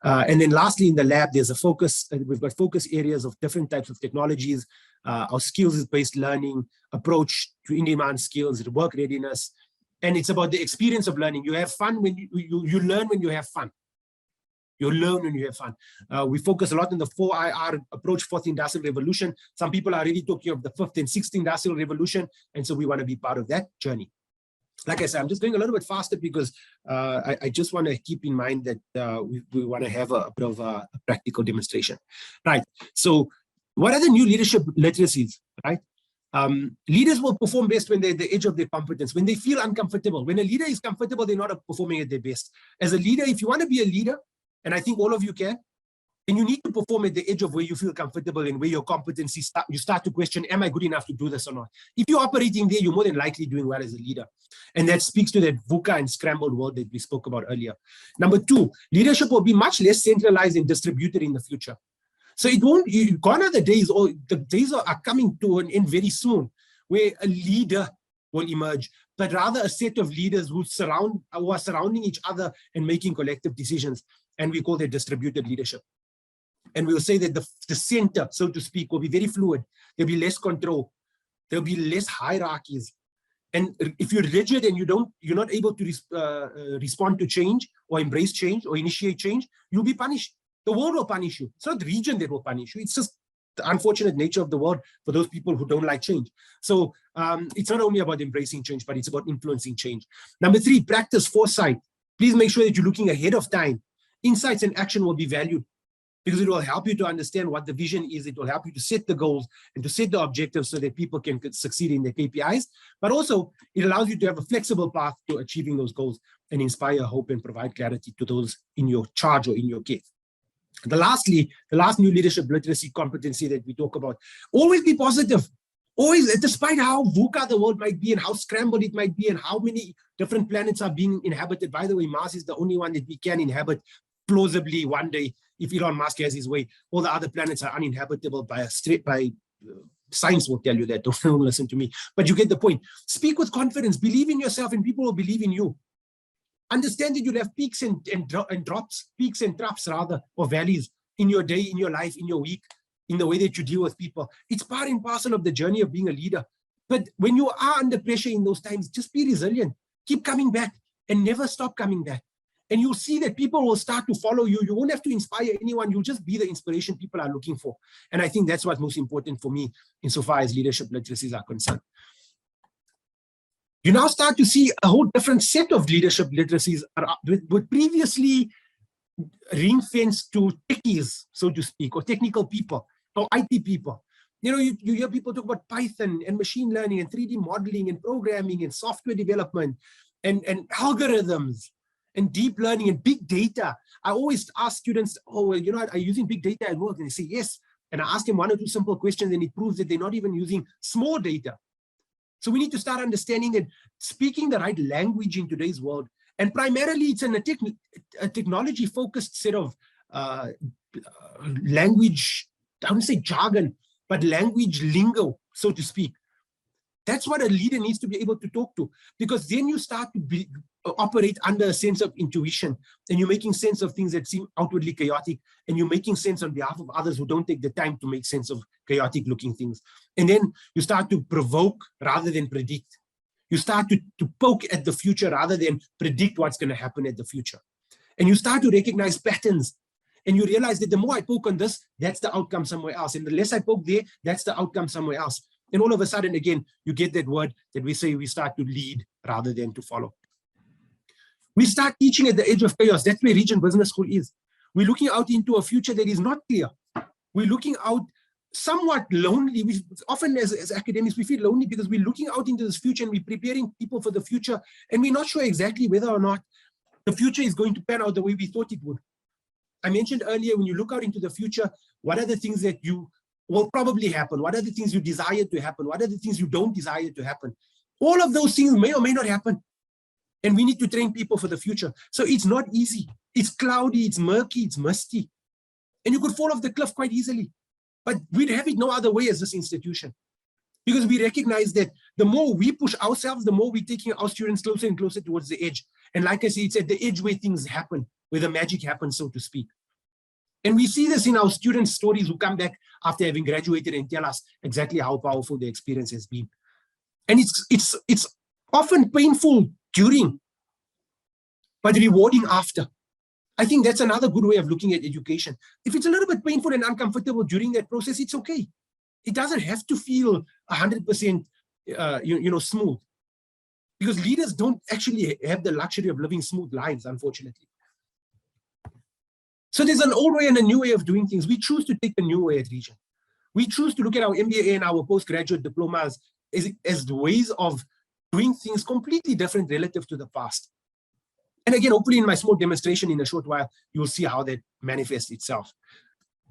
And then lastly, in the lab, there's a focus. We've got focus areas of different types of technologies. Our skills-based learning approach to in-demand skills, work readiness. And it's about the experience of learning. You have fun when you learn when you have fun. You learn when you have fun. We focus a lot on the 4IR approach, fourth industrial revolution. Some people are already talking of the fifth and sixth industrial revolution. And so we want to be part of that journey. Like I said, I'm just going a little bit faster because I just want to keep in mind that we want to have a bit of a practical demonstration. Right. So what are the new leadership literacies, right? Leaders will perform best when they're at the edge of their competence, when they feel uncomfortable. When a leader is comfortable, they're not performing at their best. As a leader, if you want to be a leader, and I think all of you can, then you need to perform at the edge of where you feel comfortable and where your competency you start to question, am I good enough to do this or not? If you're operating there, you're more than likely doing well as a leader. And that speaks to that VUCA and scrambled world that we spoke about earlier. Number two, leadership will be much less centralized and distributed in the future. So it won't, gone are the days, or the days are coming to an end very soon, where a leader will emerge, but rather a set of leaders who are surrounding each other and making collective decisions. And we call that distributed leadership. And we'll say that the center, so to speak, will be very fluid. There'll be less control. There'll be less hierarchies. And if you're rigid and you're not able to respond to change or embrace change or initiate change, you'll be punished. The world will punish you. It's not the region that will punish you. It's just the unfortunate nature of the world for those people who don't like change. So it's not only about embracing change, but it's about influencing change. Number three, practice foresight. Please make sure that you're looking ahead of time. Insights and action will be valued, because it will help you to understand what the vision is. It will help you to set the goals and to set the objectives so that people can succeed in their KPIs. But also, it allows you to have a flexible path to achieving those goals and inspire hope and provide clarity to those in your charge or in your care. The last new leadership literacy competency that we talk about, always be positive. Always, despite how VUCA the world might be and how scrambled it might be and how many different planets are being inhabited. By the way, Mars is the only one that we can inhabit plausibly one day. If Elon Musk has his way, all the other planets are uninhabitable science will tell you that. Don't listen to me. But you get the point. Speak with confidence. Believe in yourself, and people will believe in you. Understand that you'll have peaks and drops, peaks and troughs rather, or valleys in your day, in your life, in your week, in the way that you deal with people. It's part and parcel of the journey of being a leader. But when you are under pressure in those times, just be resilient. Keep coming back and never stop coming back. And you'll see that people will start to follow you. You won't have to inspire anyone. You'll just be the inspiration people are looking for. And I think that's what's most important for me insofar as leadership literacies are concerned. You now start to see a whole different set of leadership literacies with previously ring-fenced to techies, so to speak, or technical people, or IT people. You know, you hear people talk about Python and machine learning and 3D modeling and programming and software development and algorithms and deep learning and big data. I always ask students, oh, well, you know, are you using big data at work? And they say, yes. And I ask them one or two simple questions, and it proves that they're not even using small data. So we need to start understanding that speaking the right language in today's world, and primarily it's in a technology-focused set of language, I wouldn't say jargon, but language lingo, so to speak. That's what a leader needs to be able to talk to, because then you start to operate under a sense of intuition, and you're making sense of things that seem outwardly chaotic, and you're making sense on behalf of others who don't take the time to make sense of chaotic looking things. And then you start to provoke rather than predict. You start to poke at the future rather than predict what's going to happen at the future. And you start to recognize patterns, and you realize that the more I poke on this, that's the outcome somewhere else. And the less I poke there, that's the outcome somewhere else. And all of a sudden, again, you get that word that we say we start to lead rather than to follow. We start teaching at the edge of chaos. That's where Region Business School is. We're looking out into a future that is not clear. We're looking out somewhat lonely. We often, as academics, we feel lonely because we're looking out into this future and we're preparing people for the future, and we're not sure exactly whether or not the future is going to pan out the way we thought it would. I mentioned earlier, when you look out into the future, what are the things that you will probably happen? What are the things you desire to happen? What are the things you don't desire to happen? All of those things may or may not happen. And we need to train people for the future. So it's not easy. It's cloudy, it's murky, it's musty. And you could fall off the cliff quite easily. But we'd have it no other way as this institution. Because we recognize that the more we push ourselves, the more we're taking our students closer and closer towards the edge. And like I say, it's at the edge where things happen, where the magic happens, so to speak. And we see this in our students' stories who come back after having graduated and tell us exactly how powerful the experience has been. And it's often painful during, but rewarding after. I think that's another good way of looking at education. If it's a little bit painful and uncomfortable during that process, it's okay. It doesn't have to feel 100% smooth, because leaders don't actually have the luxury of living smooth lives, unfortunately. So there's an old way and a new way of doing things. We choose to take the new way at Region. We choose to look at our MBA and our postgraduate diplomas as the ways of doing things completely different relative to the past. And again, hopefully in my small demonstration in a short while, you'll see how that manifests itself.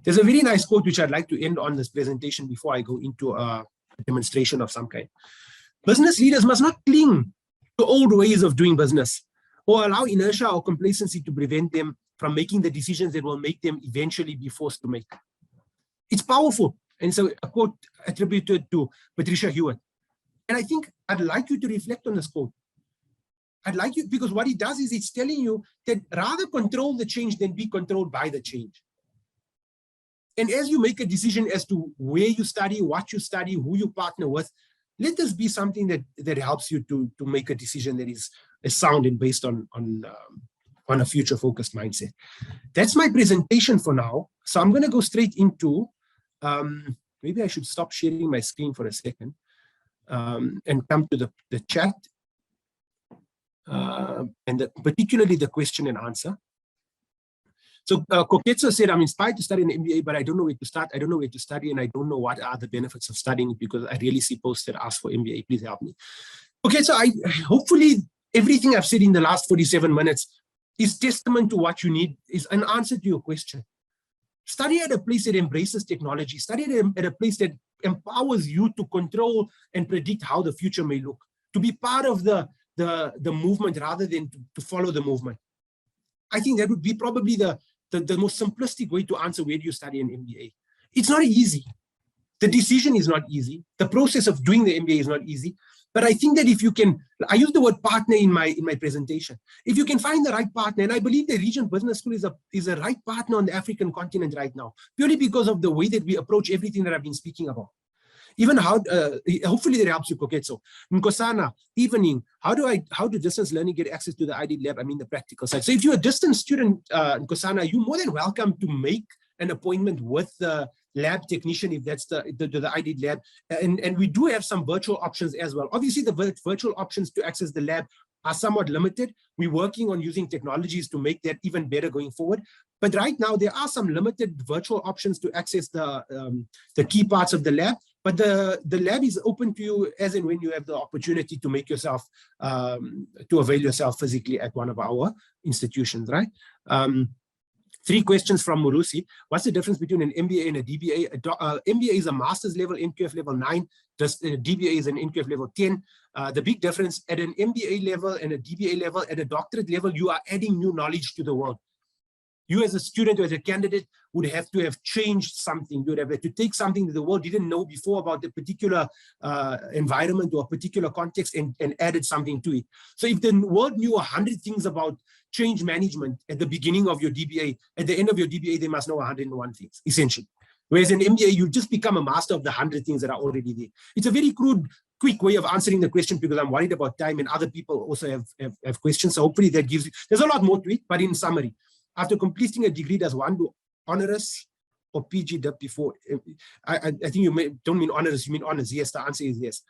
There's a very nice quote which I'd like to end on this presentation before I go into a demonstration of some kind. Business leaders must not cling to old ways of doing business or allow inertia or complacency to prevent them from making the decisions that will make them eventually be forced to make. It's powerful. And so a quote attributed to Patricia Hewitt. And I think I'd like you to reflect on this quote. I'd like you, because what it does is it's telling you that rather control the change than be controlled by the change. And as you make a decision as to where you study, what you study, who you partner with, let this be something that helps you to make a decision that is sound and based on a future-focused mindset. That's my presentation for now. So I'm going to go straight into, maybe I should stop sharing my screen for a second and come to the chat. And particularly the question and answer. So Koketso said, I'm inspired to study an MBA, but I don't know where to start. I don't know where to study, and I don't know what are the benefits of studying it because I really see posts that ask for MBA. Please help me. Okay, so hopefully everything I've said in the last 47 minutes is testament to what you need, is an answer to your question. Study at a place that embraces technology. Study at a place that empowers you to control and predict how the future may look, to be part of the movement rather than to follow the movement. I think that would be probably the most simplistic way to answer where do you study an MBA. It's not easy. The decision is not easy. The process of doing the MBA is not easy. But I think that if you can, I use the word partner in my presentation. If you can find the right partner, and I believe the Regent Business School is a right partner on the African continent right now, purely because of the way that we approach everything that I've been speaking about. Even how, hopefully that helps you, Koketso. Nkosana, evening, how do distance learning get access to the ID lab? I mean, the practical side. So if you're a distance student, Nkosana, you're more than welcome to make an appointment with the lab technician if that's the ID lab. And we do have some virtual options as well. Obviously, the virtual options to access the lab are somewhat limited. We're working on using technologies to make that even better going forward. But right now, there are some limited virtual options to access the key parts of the lab. But the lab is open to you as and when you have the opportunity to make yourself, to avail yourself physically at one of our institutions, right? 3 questions from Murusi. What's the difference between an MBA and a DBA? MBA is a master's level, NQF level 9. Just DBA is an NQF level 10. The big difference at an MBA level and a DBA level, at a doctorate level, you are adding new knowledge to the world. You as a student or as a candidate would have to have changed something. You would have had to take something that the world didn't know before about the particular environment or a particular context and added something to it. So if the world knew 100 things about change management at the beginning of your DBA, at the end of your DBA, they must know 101 things, essentially. Whereas in MBA, you just become a master of the 100 things that are already there. It's a very crude, quick way of answering the question because I'm worried about time and other people also have questions. So hopefully that gives you, there's a lot more to it, but in summary, after completing a degree, does one do honours or PG Dip before? I think you don't mean honours, you mean honours. Yes, the answer is yes.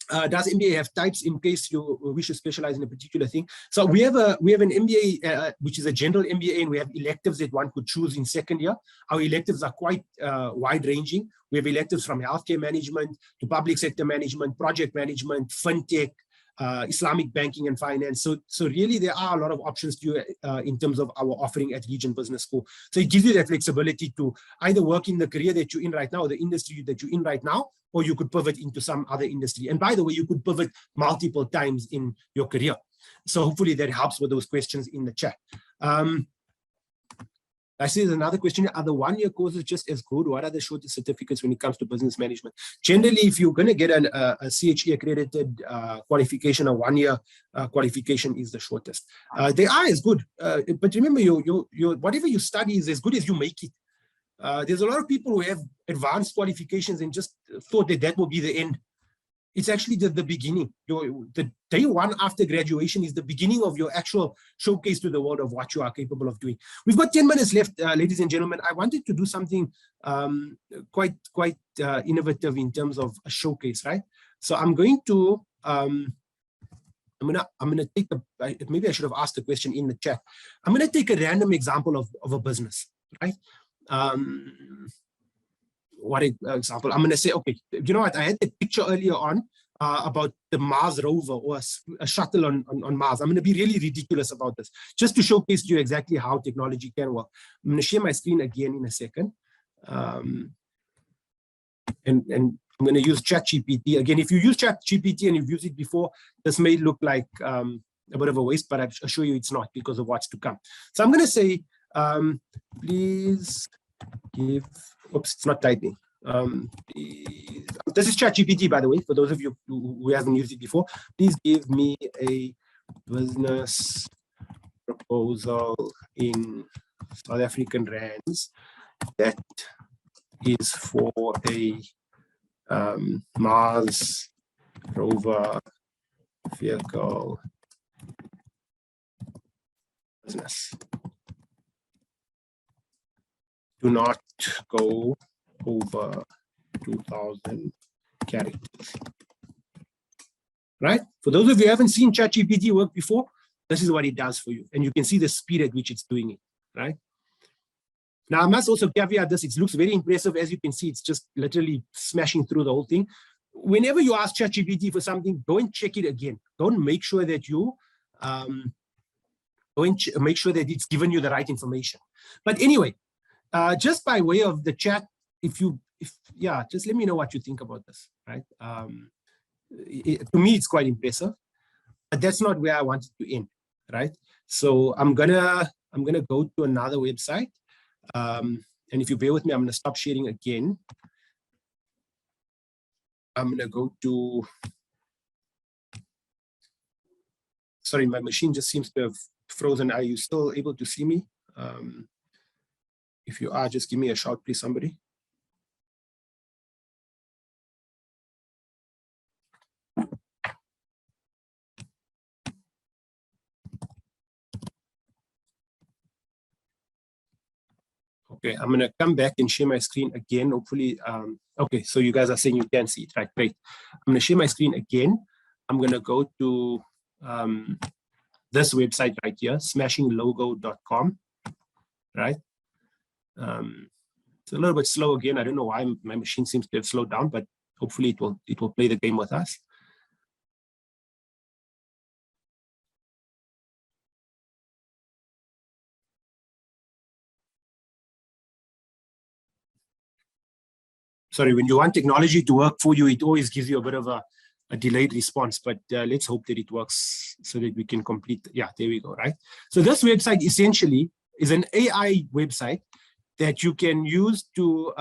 Does MBA have types in case you wish to specialize in a particular thing? So we have an MBA, which is a general MBA, and we have electives that one could choose in second year. Our electives are quite wide-ranging. We have electives from healthcare management to public sector management, project management, fintech, Islamic banking and finance. So really there are a lot of options to you in terms of our offering at Regent Business School. So it gives you that flexibility to either work in the career that you're in right now, or the industry that you're in right now, or you could pivot into some other industry. And by the way, you could pivot multiple times in your career. So hopefully that helps with those questions in the chat. I see there's another question. Are the one-year courses just as good? What are the shortest certificates when it comes to business management? Generally, if you're going to get a CHE accredited qualification, a one-year qualification is the shortest. They are as good. But remember, whatever you study is as good as you make it. There's a lot of people who have advanced qualifications and just thought that will be the end. It's actually the beginning. The day one after graduation is the beginning of your actual showcase to the world of what you are capable of doing. We've got 10 minutes left, ladies and gentlemen. I wanted to do something quite innovative in terms of a showcase, right? So I'm going to I'm gonna take maybe I should have asked the question in the chat. I'm gonna take a random example of a business, right? example, I'm going to say, okay, you know what? I had a picture earlier on about the Mars rover or a shuttle on Mars. I'm going to be really ridiculous about this, just to showcase to you exactly how technology can work. I'm going to share my screen again in a second. And I'm going to use Chachi PD. Again, if you use Chachi PD and you've used it before, this may look like a bit of a waste, but I assure you it's not, because of what's to come. So I'm going to say, please give, oops, it's not typing. This is Chachi PD, by the way, for those of you who haven't used it before. Please give me a business proposal in South African rands that is for a Mars rover vehicle business. Do not go over 2,000 characters. Right? For those of you who haven't seen Chachi PD work before, this is what it does for you. And you can see the speed at which it's doing it. Right? Now, I must also caveat this. It looks very impressive. As you can see, it's just literally smashing through the whole thing. Whenever you ask Chachi PD for something, go and check it again. Go and make sure that you make sure that it's given you the right information. But anyway, just by way of the chat, yeah, just let me know what you think about this, right? To me, it's quite impressive, but that's not where I wanted to end, right? So I'm gonna go to another website, and if you bear with me, I'm gonna stop sharing again. I'm gonna go to. Sorry, my machine just seems to have frozen. Are you still able to see me? If you are, just give me a shout, please, somebody. Okay, I'm going to come back and share my screen again. Hopefully, okay, so you guys are saying you can see it, right? Great. I'm going to share my screen again. I'm going to go to this website right here, smashinglogo.com, right? It's a little bit slow again. I don't know why my machine seems to have slowed down, but hopefully it will play the game with us. Sorry, when you want technology to work for you, it always gives you a bit of a delayed response, but let's hope that it works so that we can complete. Yeah, there we go, right? So this website essentially is an AI website that you can use to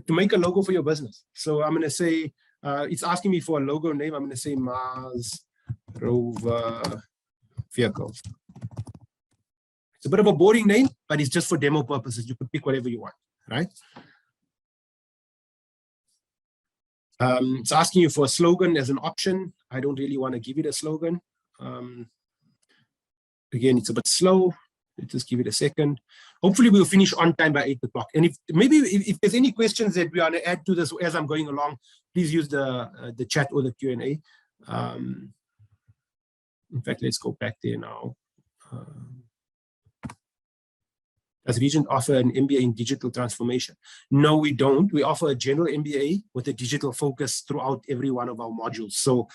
make a logo for your business. So I'm going to say, it's asking me for a logo name. I'm going to say Mars Rover Vehicles. It's a bit of a boring name, but it's just for demo purposes. You could pick whatever you want, right? It's asking you for a slogan as an option. I don't really want to give it a slogan. Again, it's a bit slow. Let's just give it a second. Hopefully we'll finish on time by 8 o'clock. And if there's any questions that we want to add to this as I'm going along, please use the chat or the Q&A. In fact, let's go back there now. Does Regent offer an MBA in digital transformation? No, we don't. We offer a general MBA with a digital focus throughout every one of our modules. So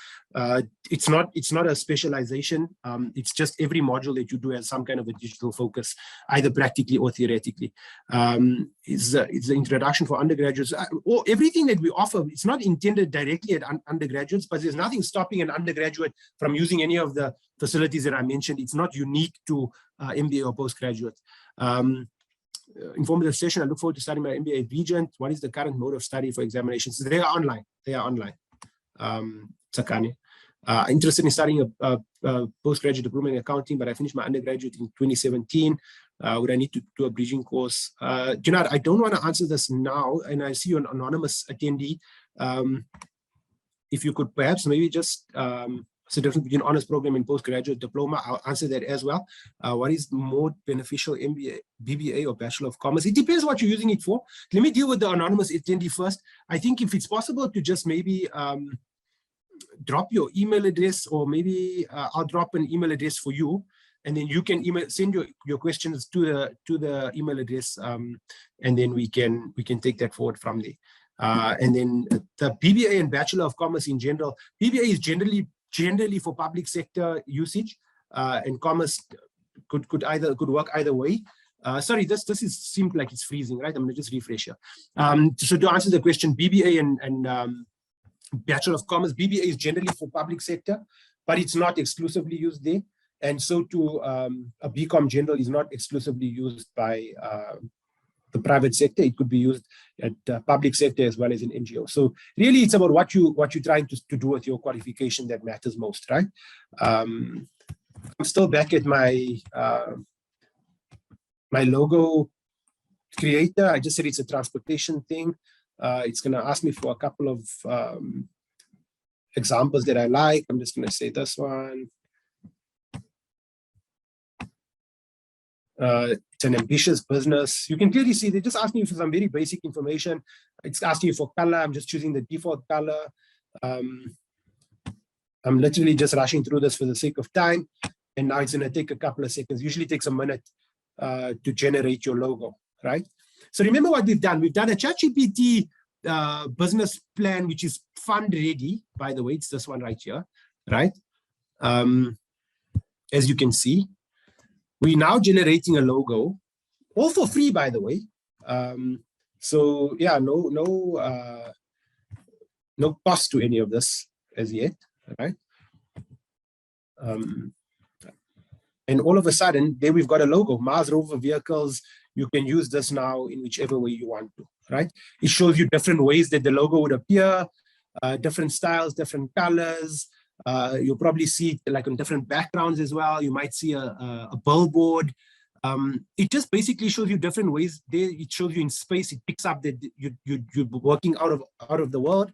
it's not a specialization. It's just every module that you do has some kind of a digital focus, either practically or theoretically. It's the introduction for undergraduates. Everything that we offer, it's not intended directly at undergraduates, but there's nothing stopping an undergraduate from using any of the facilities that I mentioned. It's not unique to MBA or postgraduate. Informative session. I look forward to starting my MBA at Regent. What is the current mode of study for examinations? They are online. They are online. Tsakani. Interested in starting a postgraduate diploma in accounting, but I finished my undergraduate in 2017. Would I need to do a bridging course? Junad, I don't want to answer this now, and I see you an anonymous attendee. If you could perhaps maybe just so difference between honors program and postgraduate diploma, I'll answer that as well. What is more beneficial, MBA, BBA, or Bachelor of Commerce? It depends what you're using it for. Let me deal with the anonymous attendee first. I think if it's possible to just maybe drop your email address, or maybe I'll drop an email address for you. and then you can send your questions to the email address, and then we can take that forward from there. And then the BBA and Bachelor of Commerce in general, BBA is generally for public sector usage, and commerce could work either way. Sorry, this seems like it's freezing, right? I'm gonna just refresh here. So to answer the question, BBA and Bachelor of Commerce, BBA is generally for public sector, but it's not exclusively used there. And so too, a BCom general is not exclusively used by the private sector. It could be used at public sector as well as in NGO. So really, it's about what you're trying to do with your qualification that matters most, right? I'm still back at my my logo creator. I just said it's a transportation thing. It's going to ask me for a couple of examples that I like. I'm just going to say this one. It's an ambitious business. You can clearly see they're just asking you for some very basic information. It's asking you for color. I'm just choosing the default color. I'm literally just rushing through this for the sake of time. And now it's going to take a couple of seconds. Usually takes a minute to generate your logo, right? So remember what we've done. We've done a Chachi PD business plan, which is fund ready. By the way, it's this one right here, right? As you can see, we're now generating a logo, all for free, by the way. So yeah, no cost to any of this as yet, right? And all of a sudden, there we've got a logo, Mars rover vehicles. You can use this now in whichever way you want to, right? It shows you different ways that the logo would appear, different styles, different colors. You'll probably see it like on different backgrounds as well. You might see a billboard. It just basically shows you different ways. There, it shows you in space. It picks up that you're working out of the world,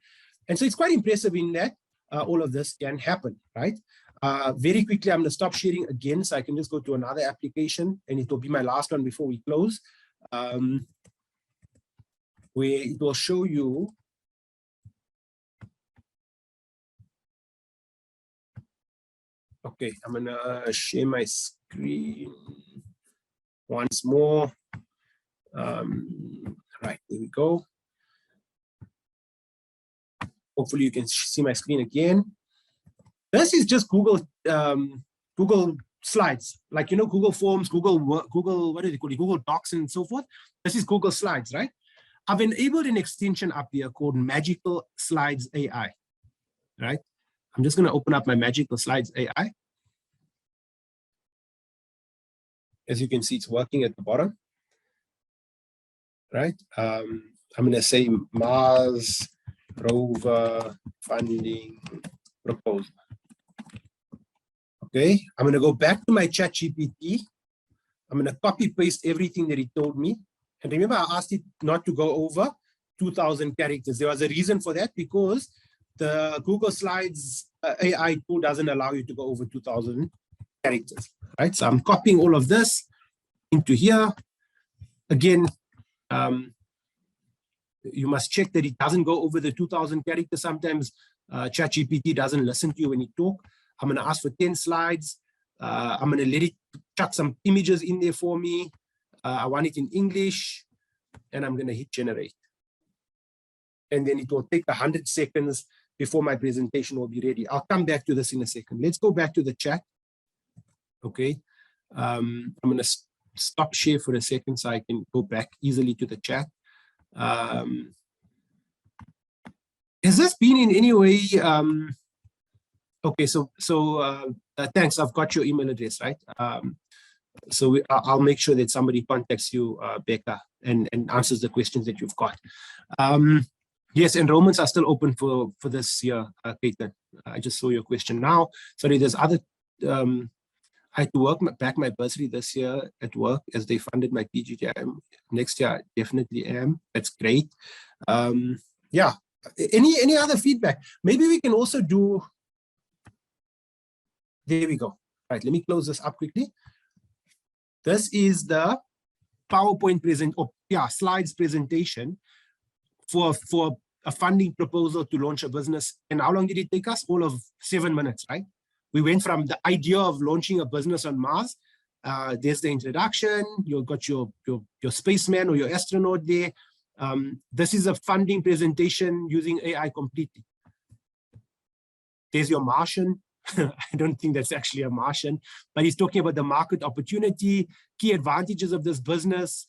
and so it's quite impressive in that all of this can happen, right? Very quickly, I'm going to stop sharing again, so I can just go to another application, and it will be my last one before we close, where it will show you. Okay, I'm going to share my screen once more. Right, there we go. Hopefully you can see my screen again. This is just Google Slides, like, you know, Google Forms, Google, what do they call it? Google Docs and so forth. This is Google Slides, right? I've enabled an extension up here called Magical Slides AI, right? I'm just going to open up my Magical Slides AI. As you can see, it's working at the bottom, right? I'm going to say Mars rover funding proposal. Okay, I'm going to go back to my Chachi PD. I'm going to copy paste everything that it told me. And remember, I asked it not to go over 2,000 characters. There was a reason for that, because the Google Slides AI tool doesn't allow you to go over 2,000 characters, right? So I'm copying all of this into here. Again, you must check that it doesn't go over the 2,000 characters. Sometimes Chachi PD doesn't listen to you when you talk. I'm going to ask for 10 slides. I'm going to let it chuck some images in there for me. I want it in English, and I'm going to hit generate. And then it will take 100 seconds before my presentation will be ready. I'll come back to this in a second. Let's go back to the chat. Okay. I'm going to stop share for a second so I can go back easily to the chat. Has this been in any way? Okay, so thanks. I've got your email address, right? So I'll make sure that somebody contacts you, Becca, and answers the questions that you've got. Yes, enrollments are still open for this year, Ketan. I just saw your question now. Sorry, there's other. I had to work back my bursary this year at work as they funded my PGTM. Next year, I definitely am. That's great. Yeah. Any other feedback? Maybe we can also do. There we go. Right, let me close this up quickly. This is the PowerPoint slides presentation for a funding proposal to launch a business. And how long did it take us? All of 7 minutes, right? we went from the idea of launching a business on Mars. There's the introduction. You've got your spaceman or your astronaut there. This is a funding presentation using AI completely. There's your Martian. I don't think that's actually a Martian, but he's talking about the market opportunity, key advantages of this business.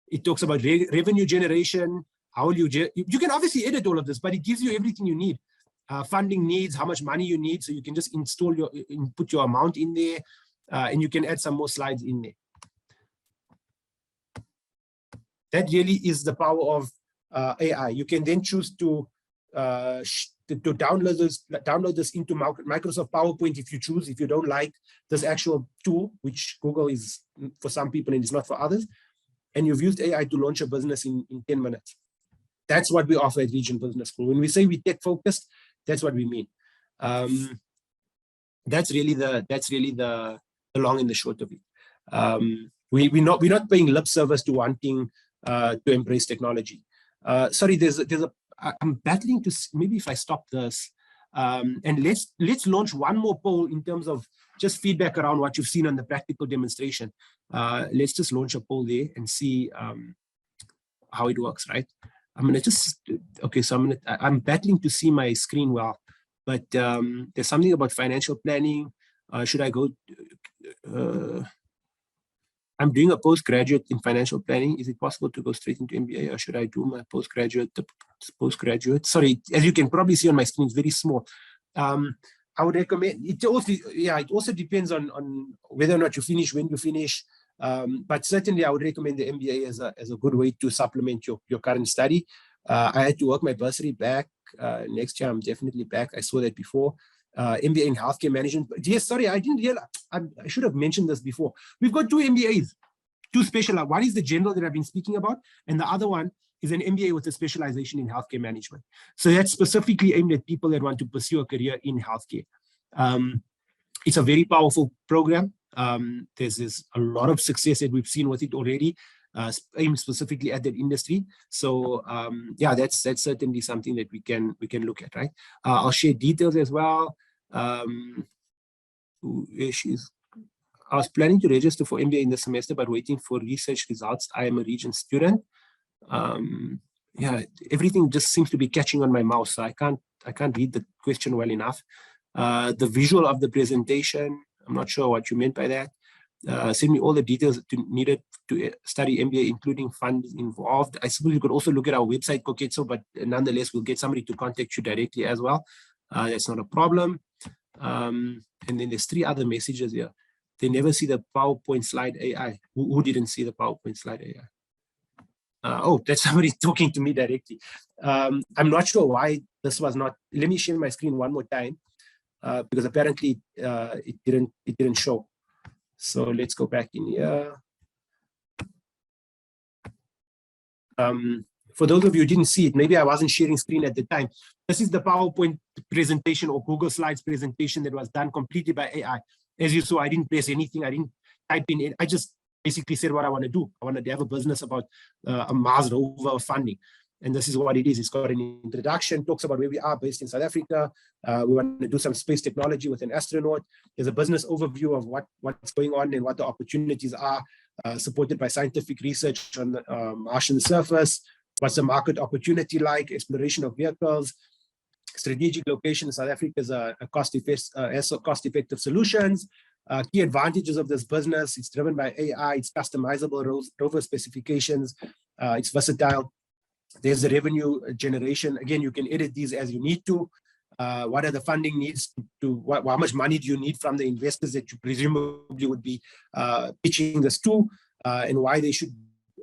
It talks about revenue generation. How will you can obviously edit all of this, but it gives you everything you need. Funding needs, how much money you need, so you can just input your amount in there, and you can add some more slides in there. That really is the power of AI. You can then choose to download this into Microsoft PowerPoint if you choose. If you don't like this actual tool, which Google is for some people and is not for others, and you've used AI to launch a business in 10 minutes. That's what we offer at Region Business School. When we say we tech focused, that's what we mean. That's really the long and the short of it. We're not paying lip service to wanting to embrace technology. Sorry, I'm battling to maybe if I stop this, and let's launch one more poll in terms of just feedback around what you've seen on the practical demonstration. Let's just launch a poll there and see how it works, right? Okay, so I'm battling to see my screen well, but there's something about financial planning. Should I go? I'm doing a postgraduate in financial planning. Is it possible to go straight into MBA, or should I do my postgraduate? Sorry, as you can probably see on my screen, it's very small. I would recommend it. It also depends on whether or not you finish, when you finish. But certainly, I would recommend the MBA as a good way to supplement your current study. I had to work my bursary back. Next year, I'm definitely back. I saw that before. MBA in healthcare management. Yes, sorry, I didn't realize. I should have mentioned this before. We've got two MBAs, two special. One is the general that I've been speaking about, and the other one is an MBA with a specialization in healthcare management. So that's specifically aimed at people that want to pursue a career in healthcare. It's a very powerful program. There's a lot of success that we've seen with it already, aimed specifically at that industry. So yeah, that's certainly something that we can look at, right? I'll share details as well. I was planning to register for MBA in the semester, but waiting for research results. I am a Region student. Yeah, everything just seems to be catching on my mouse, so I can't read the question well enough. The visual of the presentation, I'm not sure what you meant by that. Send me all the details needed to study MBA, including funds involved. I suppose you could also look at our website, Koketso, but nonetheless, we'll get somebody to contact you directly as well. That's not a problem. And then there's 3 other messages here. They never see the PowerPoint slide AI. Who didn't see the PowerPoint slide AI? Oh, that's somebody talking to me directly. I'm not sure why this was not. Let me share my screen one more time, because apparently it didn't show. So let's go back in here. For those of you who didn't see it, maybe I wasn't sharing screen at the time. This is the PowerPoint presentation or Google Slides presentation that was done completely by AI. As you saw, I didn't press anything. I didn't type in it. I just basically said what I want to do. I wanted to have a business about a Mars rover funding. And this is what it is. It's got an introduction, talks about where we are based in South Africa. We want to do some space technology with an astronaut. There's a business overview of what's going on and what the opportunities are, supported by scientific research on the Martian surface. What's the market opportunity like? Exploration of vehicles. Strategic location in South Africa is a cost-effective solutions. Key advantages of this business: it's driven by AI, it's customizable rover specifications, it's versatile. There's the revenue generation. Again, you can edit these as you need to. What are the funding needs how much money do you need from the investors that you presumably would be pitching this to, and why they should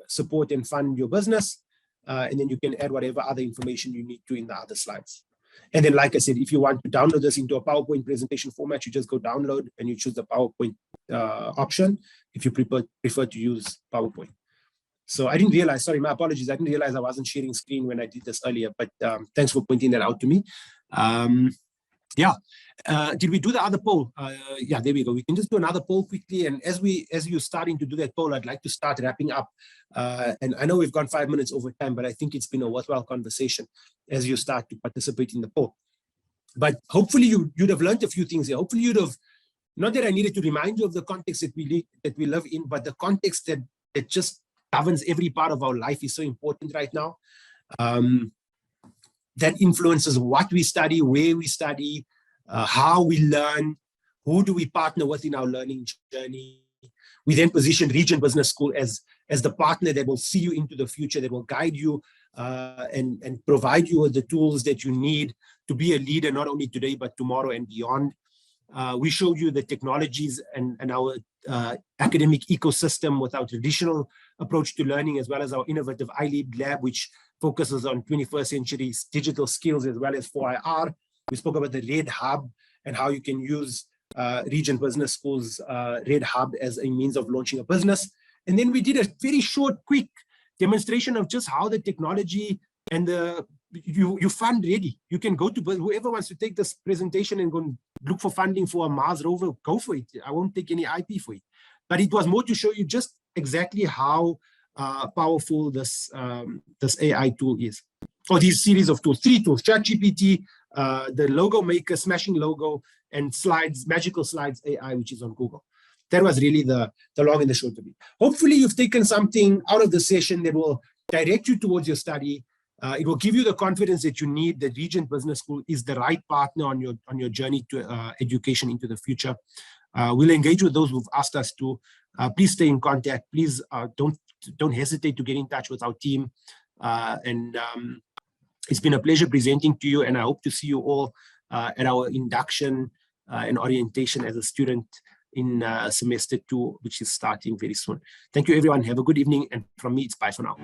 support and fund your business. And then you can add whatever other information you need to in the other slides. And then, like I said, if you want to download this into a PowerPoint presentation format, you just go download and you choose the PowerPoint option if you prefer to use PowerPoint. So I didn't realize, sorry, my apologies. I didn't realize I wasn't sharing screen when I did this earlier, but thanks for pointing that out to me. Yeah. Did we do the other poll? Yeah, there we go. We can just do another poll quickly. And as you're starting to do that poll, I'd like to start wrapping up. And I know we've gone 5 minutes over time, but I think it's been a worthwhile conversation as you start to participate in the poll. But hopefully you'd have learned a few things here. Hopefully you'd have, not that I needed to remind you of the context that we live in, but the context that just governs every part of our life is so important right now. That influences what we study, where we study, how we learn, who do we partner with in our learning journey. We then position Regent Business School as the partner that will see you into the future, that will guide you and provide you with the tools that you need to be a leader, not only today, but tomorrow and beyond. We showed you the technologies and our academic ecosystem with our traditional approach to learning, as well as our innovative iLead lab, which focuses on 21st century digital skills as well as 4IR. We spoke about the Red Hub and how you can use Regent Business School's Red Hub as a means of launching a business. And then we did a very short, quick demonstration of just how the technology and you fund ready. You can go to, whoever wants to take this presentation and go and look for funding for a Mars rover, go for it. I won't take any IP for it. But it was more to show you just exactly how powerful this AI tool is. Or these series of tools, 3 tools: Chachi PD, the logo maker, smashing logo, and slides, magical slides AI, which is on Google. That was really the long and the short of it. Hopefully you've taken something out of the session that will direct you towards your study. It will give you the confidence that you need that Regent Business School is the right partner on your journey to education into the future. We'll engage with those who've asked us to. Please stay in contact. Please don't hesitate to get in touch with our team. It's been a pleasure presenting to you, and I hope to see you all at our induction and orientation as a student in semester 2, which is starting very soon. Thank you, everyone. Have a good evening. And from me, it's bye for now.